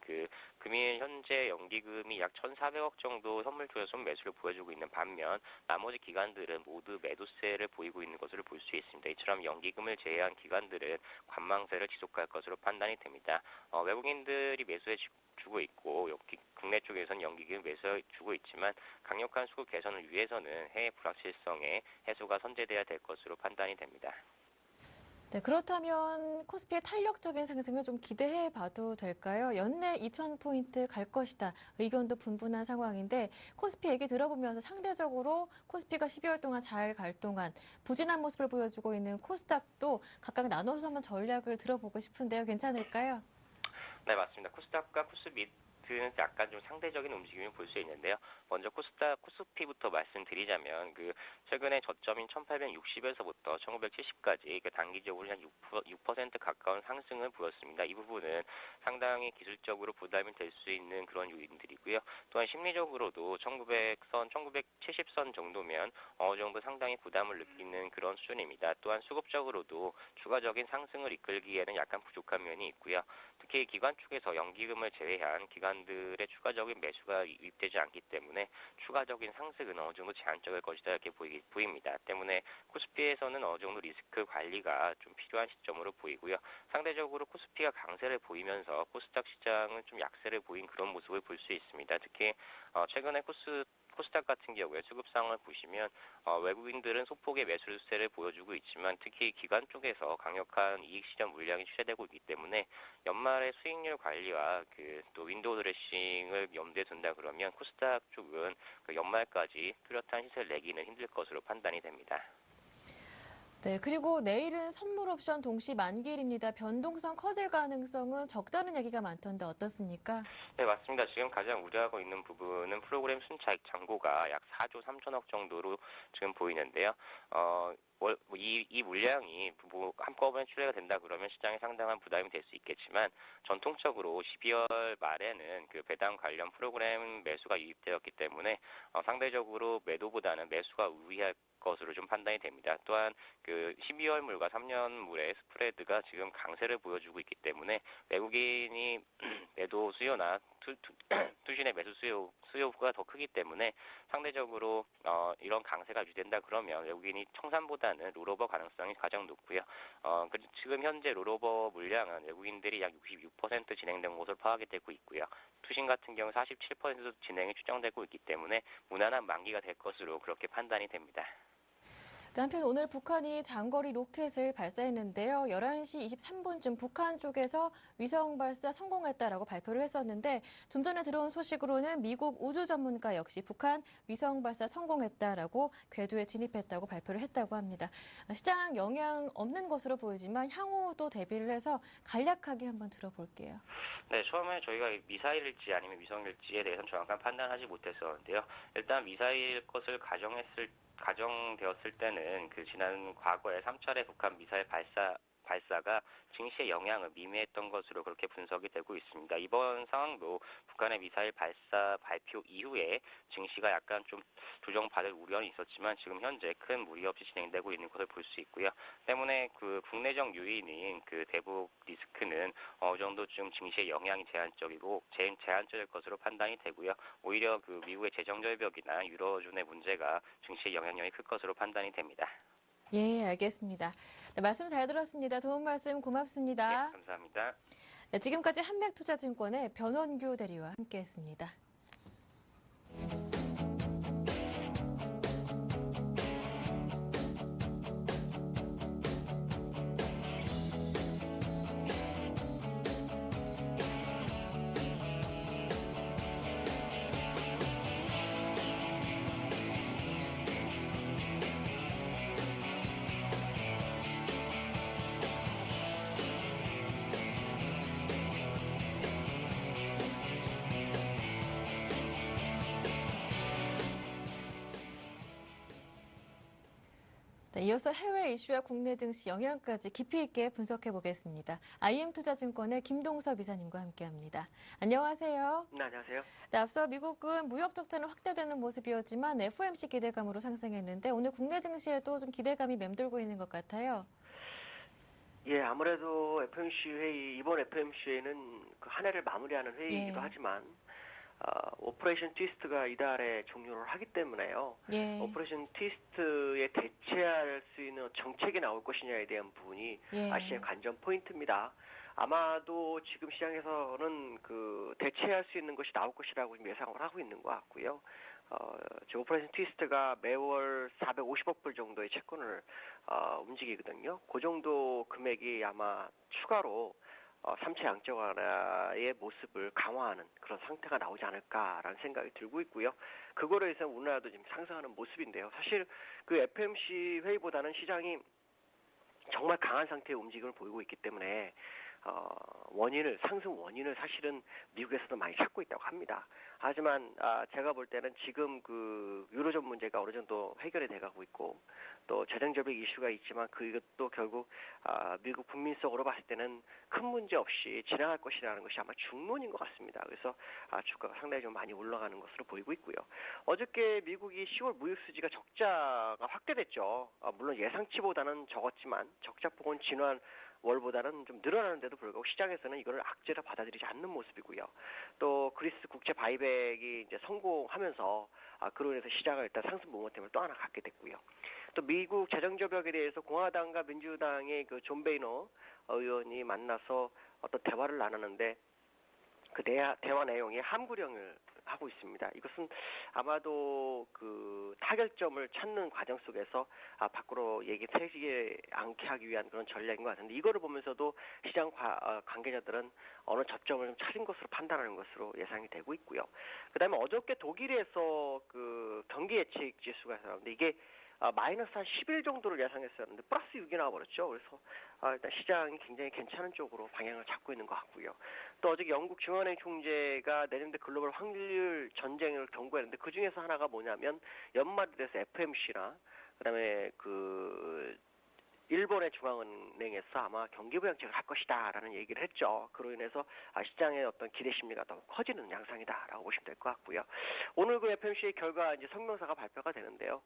금일 현재 연기금이 약 1,400억 정도 선물투자 손 매수를 보여주고 있는 반면 나머지 기관들은 모두 매도세를 보이고 있는 것으로 볼 수 있습니다. 이처럼 연기금을 제외한 기관들은 관망세를 지속할 것으로 판단이 됩니다. 외국인들이 매수해 주고 있고 국내 쪽에서는 연기금 매수해 주고 있지만 강력한 수급 개선을 위해서는 해외 불확실성의 해소가 선제돼야 될 것으로 판단이 됩니다. 네, 그렇다면 코스피의 탄력적인 상승을 좀 기대해 봐도 될까요? 연내 2,000포인트 갈 것이다. 의견도 분분한 상황인데 코스피 얘기 들어보면서 상대적으로 코스피가 12월 동안 잘 갈 동안 부진한 모습을 보여주고 있는 코스닥도 각각 나눠서 한번 전략을 들어보고 싶은데요. 괜찮을까요? 네, 맞습니다. 코스닥과 코스피는 약간 좀 상대적인 움직임을 볼 수 있는데요. 먼저 코스피부터 말씀드리자면 최근에 저점인 1860에서부터 1970까지 단기적으로 한 6% 가까운 상승을 보였습니다. 이 부분은 상당히 기술적으로 부담이 될 수 있는 그런 요인들이고요. 또한 심리적으로도 1900선, 1970선 정도면 어느 정도 상당히 부담을 느끼는 그런 수준입니다. 또한 수급적으로도 추가적인 상승을 이끌기에는 약간 부족한 면이 있고요. 특히 기관 쪽에서 연기금을 제외한 기관들의 추가적인 매수가 유입되지 않기 때문에 추가적인 상승은 어느 정도 제한적일 것이다 이렇게 보입니다. 때문에 코스피에서는 어느 정도 리스크 관리가 좀 필요한 시점으로 보이고요. 상대적으로 코스피가 강세를 보이면서 코스닥 시장은 좀 약세를 보인 그런 모습을 볼 수 있습니다. 특히 최근에 코스닥 같은 경우에 수급상을 보시면 외국인들은 소폭의 매수세를 보여주고 있지만 특히 기관 쪽에서 강력한 이익 실현 물량이 취재되고 있기 때문에 연말의 수익률 관리와 또 윈도우 드레싱을 염두에 둔다 그러면 코스닥 쪽은 연말까지 뚜렷한 시세를 내기는 힘들 것으로 판단이 됩니다. 네, 그리고 내일은 선물 옵션 동시 만기일입니다. 변동성 커질 가능성은 적다는 얘기가 많던데 어떻습니까? 네, 맞습니다. 지금 가장 우려하고 있는 부분은 프로그램 순차익 잔고가 약 4조 3천억 정도로 지금 보이는데요. 이 물량이 한꺼번에 출회가 된다 그러면 시장에 상당한 부담이 될 수 있겠지만 전통적으로 12월 말에는 배당 관련 프로그램 매수가 유입되었기 때문에 상대적으로 매도보다는 매수가 우위할 것으로 좀 판단이 됩니다. 또한 12월물과 3년물의 스프레드가 지금 강세를 보여주고 있기 때문에 외국인이 매도 수요나 투신의 매수 수요가 더 크기 때문에 상대적으로 이런 강세가 유지된다 그러면 외국인이 청산보다는 롤오버 가능성이 가장 높고요. 지금 현재 롤오버 물량은 외국인들이 약 66% 진행된 것으로 파악이 되고 있고요. 투신 같은 경우 47% 진행이 추정되고 있기 때문에 무난한 만기가 될 것으로 그렇게 판단이 됩니다. 한편 오늘 북한이 장거리 로켓을 발사했는데요. 11시 23분쯤 북한 쪽에서 위성 발사 성공했다라고 발표를 했었는데 좀 전에 들어온 소식으로는 미국 우주 전문가 역시 북한 위성 발사 성공했다라고 궤도에 진입했다고 발표를 했다고 합니다. 시장 영향 없는 것으로 보이지만 향후 또 대비를 해서 간략하게 한번 들어볼게요. 네, 처음에 저희가 미사일일지 아니면 위성일지에 대해서는 정확한 판단하지 못했었는데요. 일단 미사일 것을 가정되었을 때는 지난 과거에 3차례 북한 미사일 발사가 증시에 영향을 미미했던 것으로 그렇게 분석이 되고 있습니다. 이번 상황도 북한의 미사일 발사 발표 이후에 증시가 약간 좀 조정받을 우려는 있었지만 지금 현재 큰 무리 없이 진행되고 있는 것을 볼 수 있고요. 때문에 국내적 요인인 대북 리스크는 어느 정도 좀 증시에 영향이 제한적일 것으로 판단이 되고요. 오히려 미국의 재정 절벽이나 유로존의 문제가 증시에 영향력이 클 것으로 판단이 됩니다. 예, 알겠습니다. 네, 말씀 잘 들었습니다. 도움 말씀 고맙습니다. 네, 감사합니다. 네, 지금까지 한맥투자증권의 변원규 대리와 함께했습니다. 네, 이어서 해외 이슈와 국내 증시 영향까지 깊이 있게 분석해 보겠습니다. IM투자증권의 김동섭 이사님과 함께합니다. 안녕하세요. 네, 안녕하세요. 네, 앞서 미국은 무역 적자는 확대되는 모습이었지만 FOMC 기대감으로 상승했는데 오늘 국내 증시에도 좀 기대감이 맴돌고 있는 것 같아요. 예, 아무래도 이번 FOMC 회의는 한 해를 마무리하는 회의이기도 예. 하지만 오퍼레이션 트위스트가 이달에 종료를 하기 때문에요. 예. 오퍼레이션 트위스트에 대체할 수 있는 정책이 나올 것이냐에 대한 부분이 예. 아시아의 관전 포인트입니다. 아마도 지금 시장에서는 대체할 수 있는 것이 나올 것이라고 예상을 하고 있는 것 같고요. 지금 오퍼레이션 트위스트가 매월 450억 불 정도의 채권을 움직이거든요. 그 정도 금액이 아마 추가로 3차 양적 완화의 모습을 강화하는 그런 상태가 나오지 않을까라는 생각이 들고 있고요. 그거로 해서 우리나라도 지금 상승하는 모습인데요. 사실 그 FMC 회의보다는 시장이 정말 강한 상태의 움직임을 보이고 있기 때문에 상승 원인을 사실은 미국에서도 많이 찾고 있다고 합니다. 하지만 제가 볼 때는 지금 그 유로존 문제가 어느 정도 해결이 돼가고 있고 또 재정적인 이슈가 있지만 그것도 결국 미국 국민 속으로 봤을 때는 큰 문제 없이 지나갈 것이라는 것이 아마 중론인 것 같습니다. 그래서 주가가 상당히 좀 많이 올라가는 것으로 보이고 있고요. 어저께 미국이 10월 무역 수지가 적자가 확대됐죠. 물론 예상치보다는 적었지만 적자폭은 지난 월보다는 좀 늘어나는데도 불구하고 시장에서는 이거를 악재로 받아들이지 않는 모습이고요. 또 그리스 국채 바이백이 이제 성공하면서 그로 인해서 시장을 일단 상승 모멘텀을 또 하나 갖게 됐고요. 또 미국 재정 절벽에 대해서 공화당과 민주당의 그 존 베이너 의원이 만나서 어떤 대화를 나누는데 그 대화 내용이 함구령을 하고 있습니다. 이것은 아마도 그 타결점을 찾는 과정 속에서 밖으로 얘기 새기지 않게 하기 위한 그런 전략인 것 같은데 이거를 보면서도 시장 관계자들은 어느 접점을 좀 찾은 것으로 판단하는 것으로 예상이 되고 있고요. 그다음에 어저께 독일에서 그 경기 예측 지수가 나왔는데 이게 마이너스 한 11 정도를 예상했었는데 플러스 6이 나와버렸죠. 그래서 일단 시장이 굉장히 괜찮은 쪽으로 방향을 잡고 있는 것 같고요. 또 어제 영국 중앙은행 총재가 내년도 글로벌 환율 전쟁을 경고했는데 그 중에서 하나가 뭐냐면 연말에 대해서 FMC나 그다음에 그 일본의 중앙은행에서 아마 경기부양책을 할 것이다라는 얘기를 했죠. 그로 인해서 시장의 어떤 기대 심리가 더 커지는 양상이다라고 보시면 될 것 같고요. 오늘 그 FMC의 결과 이제 성명서가 발표가 되는데요.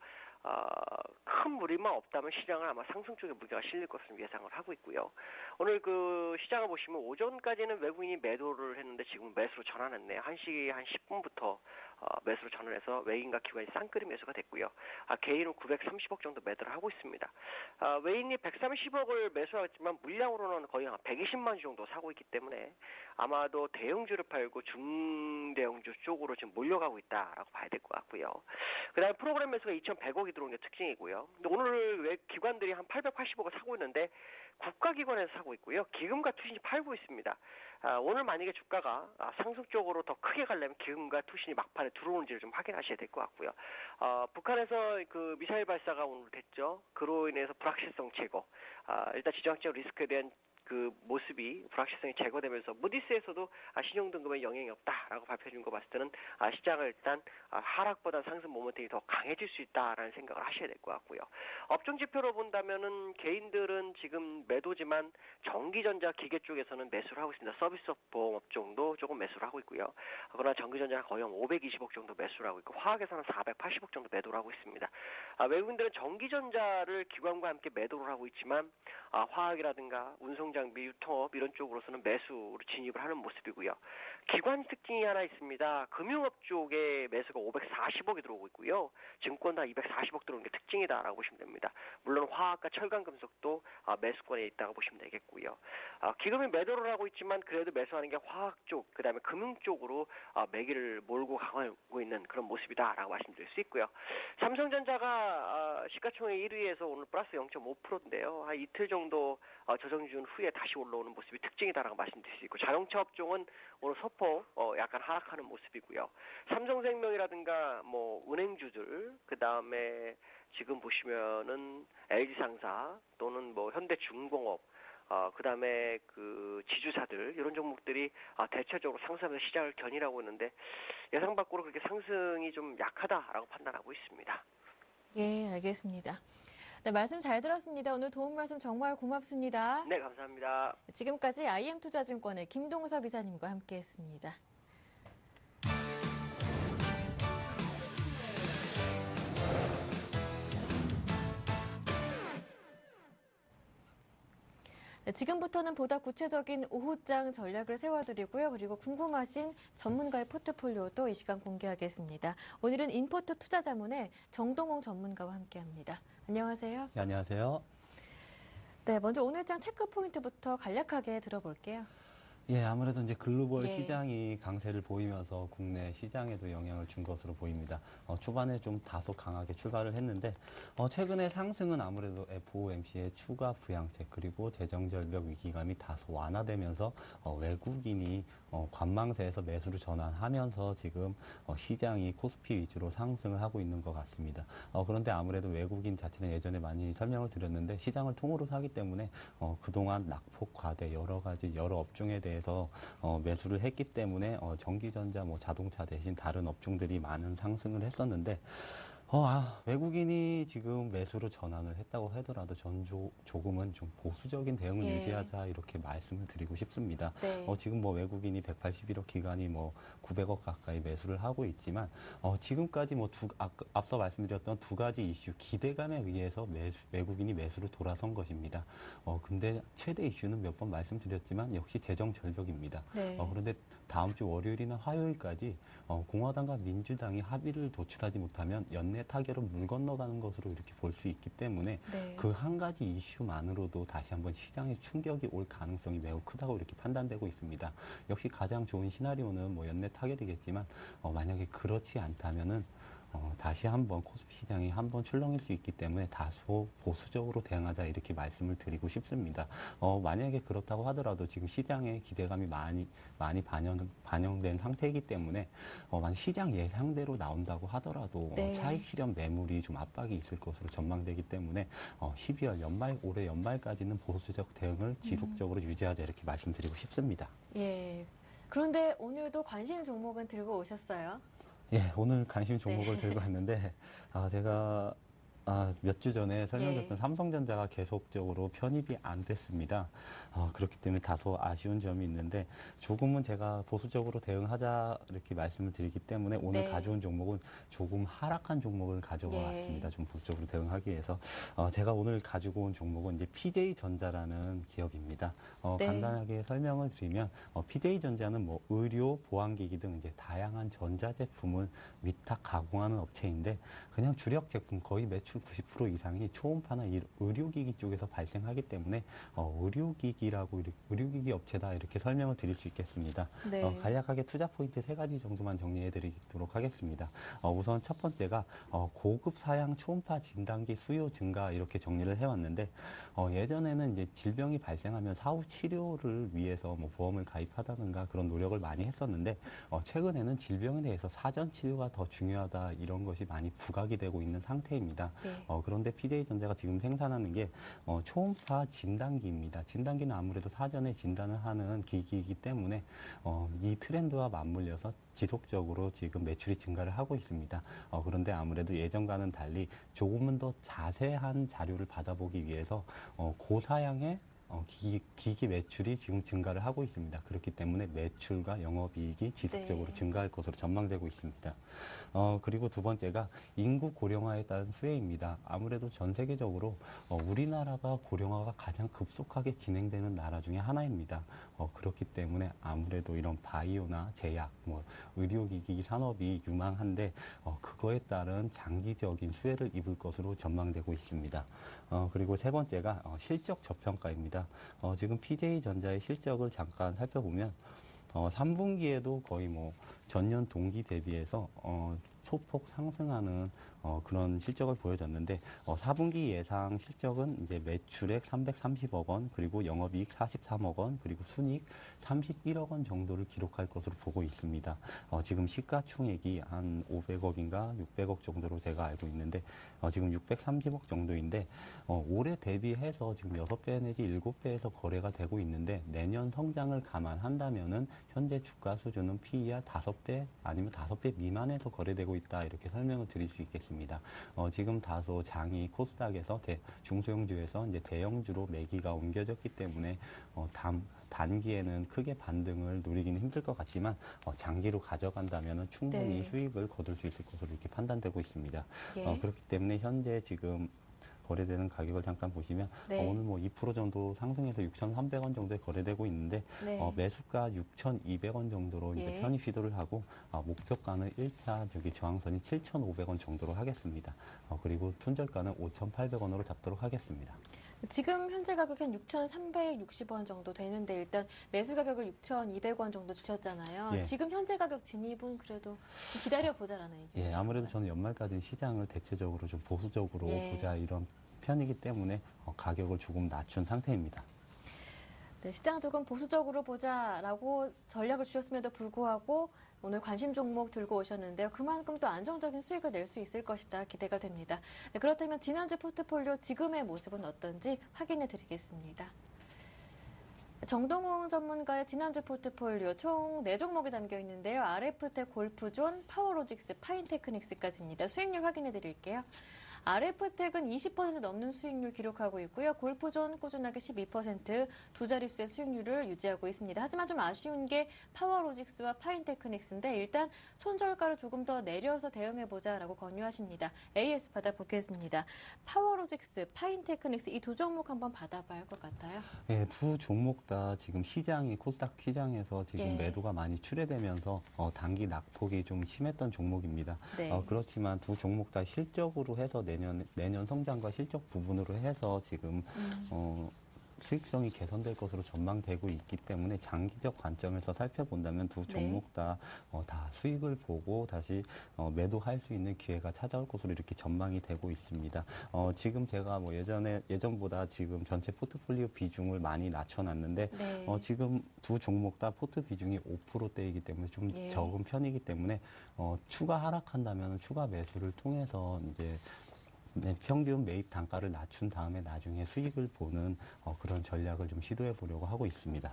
큰 무리만 없다면 시장은 아마 상승 쪽에 무게가 실릴 것으로 예상을 하고 있고요. 오늘 그 시장을 보시면 오전까지는 외국인이 매도를 했는데 지금 매수로 전환했네요. 1시 한 10분부터 매수로 전환해서 외인과 기관이 쌍끌이 매수가 됐고요. 개인은 930억 정도 매도를 하고 있습니다. 외인이 130억을 매수하겠지만 물량으로는 거의 한 120만 주 정도 사고 있기 때문에 아마도 대형주를 팔고 중대형주 쪽으로 지금 몰려가고 있다라고 봐야 될 것 같고요. 그다음에 프로그램 매수가 2,100억이 들어온 게 특징이고요. 근데 오늘 외 기관들이 한 880억을 사고 있는데 국가기관에서 사고 있고요. 기금과 투신이 팔고 있습니다. 오늘 만약에 주가가 상승 쪽으로 더 크게 가려면 기금과 투신이 막판에 들어오는지를 좀 확인하셔야 될 것 같고요. 북한에서 그 미사일 발사가 오늘 됐죠. 그로 인해서 불확실성 제거. 일단 지정학적 리스크에 대한 그 모습이 불확실성이 제거되면서 무디스에서도 신용등급에 영향이 없다라고 발표해 준 거 봤을 때는 시장을 일단 하락보다 상승 모멘텀이 더 강해질 수 있다라는 생각을 하셔야 될 것 같고요. 업종 지표로 본다면은 개인들은 지금 매도지만 전기전자 기계 쪽에서는 매수를 하고 있습니다. 서비스 보험 업종도 조금 매수를 하고 있고요. 그러나 전기전자가 거의 한 520억 정도 매수를 하고 있고 화학에서는 480억 정도 매도를 하고 있습니다. 외국인들은 전기전자를 기관과 함께 매도를 하고 있지만 화학이라든가 운송장비, 유통업 이런 쪽으로서는 매수로 진입을 하는 모습이고요. 기관 특징이 하나 있습니다. 금융업 쪽에 매수가 540억이 들어오고 있고요. 증권도 240억 들어오는 게 특징이다라고 보시면 됩니다. 물론 화학과 철강금속도 매수권에 있다고 보시면 되겠고요. 기금이 매도를 하고 있지만 그래도 매수하는 게 화학 쪽, 그다음에 금융 쪽으로 매기를 몰고 가고 있는 그런 모습이다라고 말씀드릴 수 있고요. 삼성전자가 시가총액 1위에서 오늘 플러스 0.5%인데요. 한 이틀 정도 조정준 후에 다시 올라오는 모습이 특징이다라고 말씀드릴 수 있고 자동차 업종은 오늘 소폭 약간 하락하는 모습이고요. 삼성생명이라든가 뭐 은행주들 그다음에 지금 보시면은 LG상사 또는 뭐 현대중공업 그다음에 그 지주사들 이런 종목들이 대체적으로 상승하면서 시장을 견인하고 있는데 예상 밖으로 그렇게 상승이 좀 약하다라고 판단하고 있습니다. 예, 알겠습니다. 네, 말씀 잘 들었습니다. 오늘 도움 말씀 정말 고맙습니다. 네, 감사합니다. 지금까지 IM투자증권의 김동섭 이사님과 함께했습니다. 네, 지금부터는 보다 구체적인 오후장 전략을 세워드리고요. 그리고 궁금하신 전문가의 포트폴리오도 이 시간 공개하겠습니다. 오늘은 인포트 투자자문의 정동홍 전문가와 함께합니다. 안녕하세요. 네, 안녕하세요. 네, 먼저 오늘장 체크 포인트부터 간략하게 들어볼게요. 예, 아무래도 이제 글로벌 예. 시장이 강세를 보이면서 국내 시장에도 영향을 준 것으로 보입니다. 초반에 좀 다소 강하게 출발을 했는데, 최근에 상승은 아무래도 FOMC의 추가 부양책 그리고 재정절벽 위기감이 다소 완화되면서 외국인이 관망세에서 매수를 전환하면서 지금 시장이 코스피 위주로 상승을 하고 있는 것 같습니다. 그런데 아무래도 외국인 자체는 예전에 많이 설명을 드렸는데 시장을 통으로 사기 때문에 그동안 낙폭 과대 여러 가지 여러 업종에 대해서 매수를 했기 때문에 전기전자, 뭐 자동차 대신 다른 업종들이 많은 상승을 했었는데 외국인이 지금 매수로 전환을 했다고 하더라도 전 조금은 좀 보수적인 대응을 예. 유지하자 이렇게 말씀을 드리고 싶습니다. 네. 지금 뭐 외국인이 181억 기관이 뭐 900억 가까이 매수를 하고 있지만 지금까지 뭐 앞서 말씀드렸던 두 가지 이슈 기대감에 의해서 외국인이 매수로 돌아선 것입니다. 근데 최대 이슈는 몇 번 말씀드렸지만 역시 재정 절벽입니다. 네. 그런데 다음 주 월요일이나 화요일까지 공화당과 민주당이 합의를 도출하지 못하면 연내 타결은 물 건너가는 것으로 이렇게 볼 수 있기 때문에 네. 그 한 가지 이슈만으로도 다시 한번 시장에 충격이 올 가능성이 매우 크다고 이렇게 판단되고 있습니다. 역시 가장 좋은 시나리오는 뭐 연내 타결이겠지만 만약에 그렇지 않다면은 다시 한번 코스피 시장이 한번 출렁일 수 있기 때문에 다소 보수적으로 대응하자 이렇게 말씀을 드리고 싶습니다. 만약에 그렇다고 하더라도 지금 시장의 기대감이 많이 반영된 상태이기 때문에 만약 시장 예상대로 나온다고 하더라도 네. 차익 실현 매물이 좀 압박이 있을 것으로 전망되기 때문에 12월 올해 연말까지는 보수적 대응을 지속적으로 유지하자 이렇게 말씀드리고 싶습니다. 예. 그런데 오늘도 관심 종목은 들고 오셨어요? 예, 오늘 관심 종목을 네. 들고 왔는데, 제가 몇 주 전에 설명드렸던 예. 삼성전자가 계속적으로 편입이 안 됐습니다. 그렇기 때문에 다소 아쉬운 점이 있는데 조금은 제가 보수적으로 대응하자 이렇게 말씀을 드리기 때문에 오늘 네. 가져온 종목은 조금 하락한 종목을 가져와 예. 왔습니다. 좀 보수적으로 대응하기 위해서. 제가 오늘 가지고 온 종목은 이제 PJ전자라는 기업입니다. 네. 간단하게 설명을 드리면 PJ전자는 뭐 의료, 보안기기 등 이제 다양한 전자제품을 위탁 가공하는 업체인데 그냥 주력 제품 거의 매출 90% 이상이 초음파나 의료기기 쪽에서 발생하기 때문에 의료기기 업체다 이렇게 설명을 드릴 수 있겠습니다. 네. 간략하게 투자 포인트 3가지 정도만 정리해 드리도록 하겠습니다. 우선 첫 번째가 고급 사양 초음파 진단기 수요 증가 이렇게 정리를 해왔는데 예전에는 이제 질병이 발생하면 사후 치료를 위해서 뭐 보험을 가입하다든가 그런 노력을 많이 했었는데 최근에는 질병에 대해서 사전 치료가 더 중요하다 이런 것이 많이 부각이 되고 있는 상태입니다. 네. 그런데 PJ전자가 지금 생산하는 게 초음파 진단기입니다. 진단기는 아무래도 사전에 진단을 하는 기기이기 때문에 이 트렌드와 맞물려서 지속적으로 지금 매출이 증가를 하고 있습니다. 그런데 아무래도 예전과는 달리 조금은 더 자세한 자료를 받아보기 위해서 고사양의 기기 매출이 지금 증가를 하고 있습니다. 그렇기 때문에 매출과 영업이익이 지속적으로 네. 증가할 것으로 전망되고 있습니다. 그리고 두 번째가 인구 고령화에 따른 수혜입니다. 아무래도 전 세계적으로 우리나라가 고령화가 가장 급속하게 진행되는 나라 중에 하나입니다. 그렇기 때문에 아무래도 이런 바이오나 제약, 뭐 의료기기 산업이 유망한데 그거에 따른 장기적인 수혜를 입을 것으로 전망되고 있습니다. 그리고 세 번째가 실적 저평가입니다. 지금 PJ전자의 실적을 잠깐 살펴보면 3분기에도 거의 뭐 전년 동기 대비해서 소폭 상승하는 그런 실적을 보여줬는데 4분기 예상 실적은 이제 매출액 330억 원, 그리고 영업이익 43억 원, 그리고 순이익 31억 원 정도를 기록할 것으로 보고 있습니다. 지금 시가총액이 한 500억인가 600억 정도로 제가 알고 있는데 지금 630억 정도인데 올해 대비해서 지금 6배 내지 7배에서 거래가 되고 있는데 내년 성장을 감안한다면은 현재 주가 수준은 PER 5배 아니면 5배 미만에서 거래되고 있다 이렇게 설명을 드릴 수 있겠습니다. 지금 다소 장이 코스닥에서 중소형주에서 이제 대형주로 매기가 옮겨졌기 때문에 단기에는 크게 반등을 노리기는 힘들 것 같지만 장기로 가져간다면 충분히 네. 수익을 거둘 수 있을 것으로 이렇게 판단되고 있습니다. 예. 그렇기 때문에 현재 지금 거래되는 가격을 잠깐 보시면 네. 오늘 뭐 2% 정도 상승해서 6,300원 정도에 거래되고 있는데 네. 매수가 6,200원 정도로 이제 예. 편입 시도를 하고 목표가는 1차 저항선이 7,500원 정도로 하겠습니다. 그리고 순절가는 5,800원으로 잡도록 하겠습니다. 지금 현재 가격이 한 6,360원 정도 되는데 일단 매수 가격을 6,200원 정도 주셨잖아요. 예. 지금 현재 가격 진입은 그래도 좀 기다려보자라는 얘기죠. 예, 아무래도 저는 연말까지 시장을 대체적으로 좀 보수적으로 예. 보자 이런 편이기 때문에 가격을 조금 낮춘 상태입니다. 네, 시장 조금 보수적으로 보자라고 전략을 주셨음에도 불구하고 오늘 관심 종목 들고 오셨는데요. 그만큼 또 안정적인 수익을 낼 수 있을 것이다 기대가 됩니다. 네, 그렇다면 지난주 포트폴리오 지금의 모습은 어떤지 확인해 드리겠습니다. 정동웅 전문가의 지난주 포트폴리오 총 4종목이 담겨 있는데요. RF텍, 골프존, 파워로직스, 파인테크닉스까지입니다. 수익률 확인해 드릴게요. RF텍은 20% 넘는 수익률 기록하고 있고요. 골프존 꾸준하게 12%, 두 자릿수의 수익률을 유지하고 있습니다. 하지만 좀 아쉬운 게 파워로직스와 파인테크닉스인데 일단 손절가를 조금 더 내려서 대응해보자라고 권유하십니다. AS 받아보겠습니다. 파워로직스, 파인테크닉스 이 두 종목 한번 받아봐야 할 것 같아요. 예, 두 종목 다 지금 시장이 코스닥 시장에서 지금 예. 매도가 많이 출회되면서 단기 낙폭이 좀 심했던 종목입니다. 네. 그렇지만 두 종목 다 실적으로 해서 내년 성장과 실적 부분으로 해서 지금 수익성이 개선될 것으로 전망되고 있기 때문에 장기적 관점에서 살펴본다면 두 종목 다 수익을 보고 다시 매도할 수 있는 기회가 찾아올 것으로 이렇게 전망이 되고 있습니다. 지금 제가 뭐 예전보다 지금 전체 포트폴리오 비중을 많이 낮춰놨는데 네. 지금 두 종목 다 포트 비중이 5%대이기 때문에 좀 예. 적은 편이기 때문에 추가 하락한다면 추가 매수를 통해서 이제 평균 매입 단가를 낮춘 다음에 나중에 수익을 보는 그런 전략을 좀 시도해 보려고 하고 있습니다.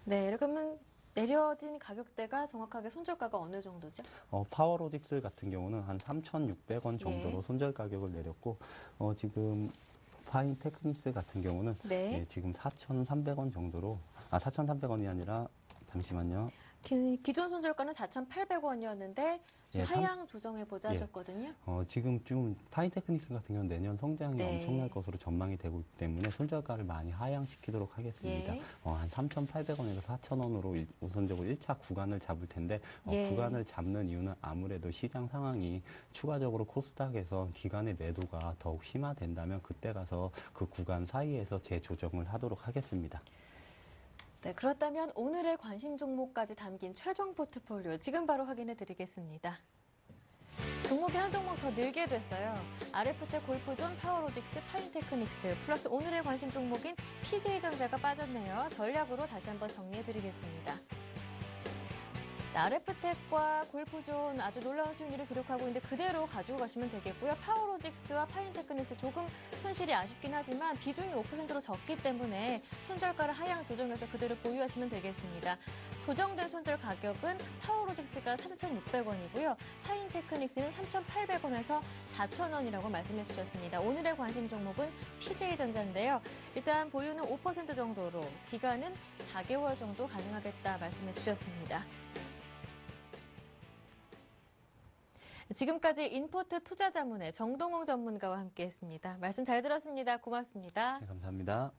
네, 그러면 내려진 가격대가 정확하게 손절가가 어느 정도죠? 파워로직스 같은 경우는 한 3,600원 정도로 예. 손절 가격을 내렸고 지금 파인테크닉스 같은 경우는 네. 예, 지금 4,300원 정도로 4,300원이 아니라 잠시만요. 기존 손절가는 4,800원이었는데 예, 하향 조정해보자 예. 하셨거든요. 지금 좀 파인테크닉스 같은 경우는 내년 성장이 네. 엄청날 것으로 전망이 되고 있기 때문에 손절가를 많이 하향시키도록 하겠습니다. 예. 한 3,800원에서 4,000원으로 우선적으로 1차 구간을 잡을 텐데 예. 구간을 잡는 이유는 아무래도 시장 상황이 추가적으로 코스닥에서 기간의 매도가 더욱 심화된다면 그때 가서 그 구간 사이에서 재조정을 하도록 하겠습니다. 네, 그렇다면 오늘의 관심 종목까지 담긴 최종 포트폴리오 지금 바로 확인해 드리겠습니다. 종목이 한 종목 더 늘게 됐어요. RF텍, 골프존, 파워로직스, 파인테크닉스 플러스 오늘의 관심 종목인 PJ전자가 빠졌네요. 전략으로 다시 한번 정리해 드리겠습니다. RF텍과 골프존 아주 놀라운 수익률을 기록하고 있는데 그대로 가지고 가시면 되겠고요. 파워로직스와 파인테크닉스 조금 손실이 아쉽긴 하지만 비중이 5%로 적기 때문에 손절가를 하향 조정해서 그대로 보유하시면 되겠습니다. 조정된 손절 가격은 파워로직스가 3,600원이고요. 파인테크닉스는 3,800원에서 4,000원이라고 말씀해 주셨습니다. 오늘의 관심 종목은 PJ전자인데요. 일단 보유는 5% 정도로 기간은 4개월 정도 가능하겠다 말씀해 주셨습니다. 지금까지 인포트 투자자문의 정동웅 전문가와 함께했습니다. 말씀 잘 들었습니다. 고맙습니다. 네, 감사합니다.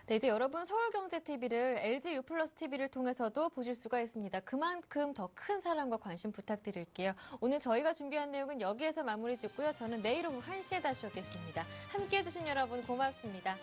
네, 이제 여러분 서울경제TV를 LG U+, TV를 통해서도 보실 수가 있습니다. 그만큼 더 큰 사랑과 관심 부탁드릴게요. 오늘 저희가 준비한 내용은 여기에서 마무리 짓고요. 저는 내일 오후 1시에 다시 오겠습니다. 함께해 주신 여러분 고맙습니다.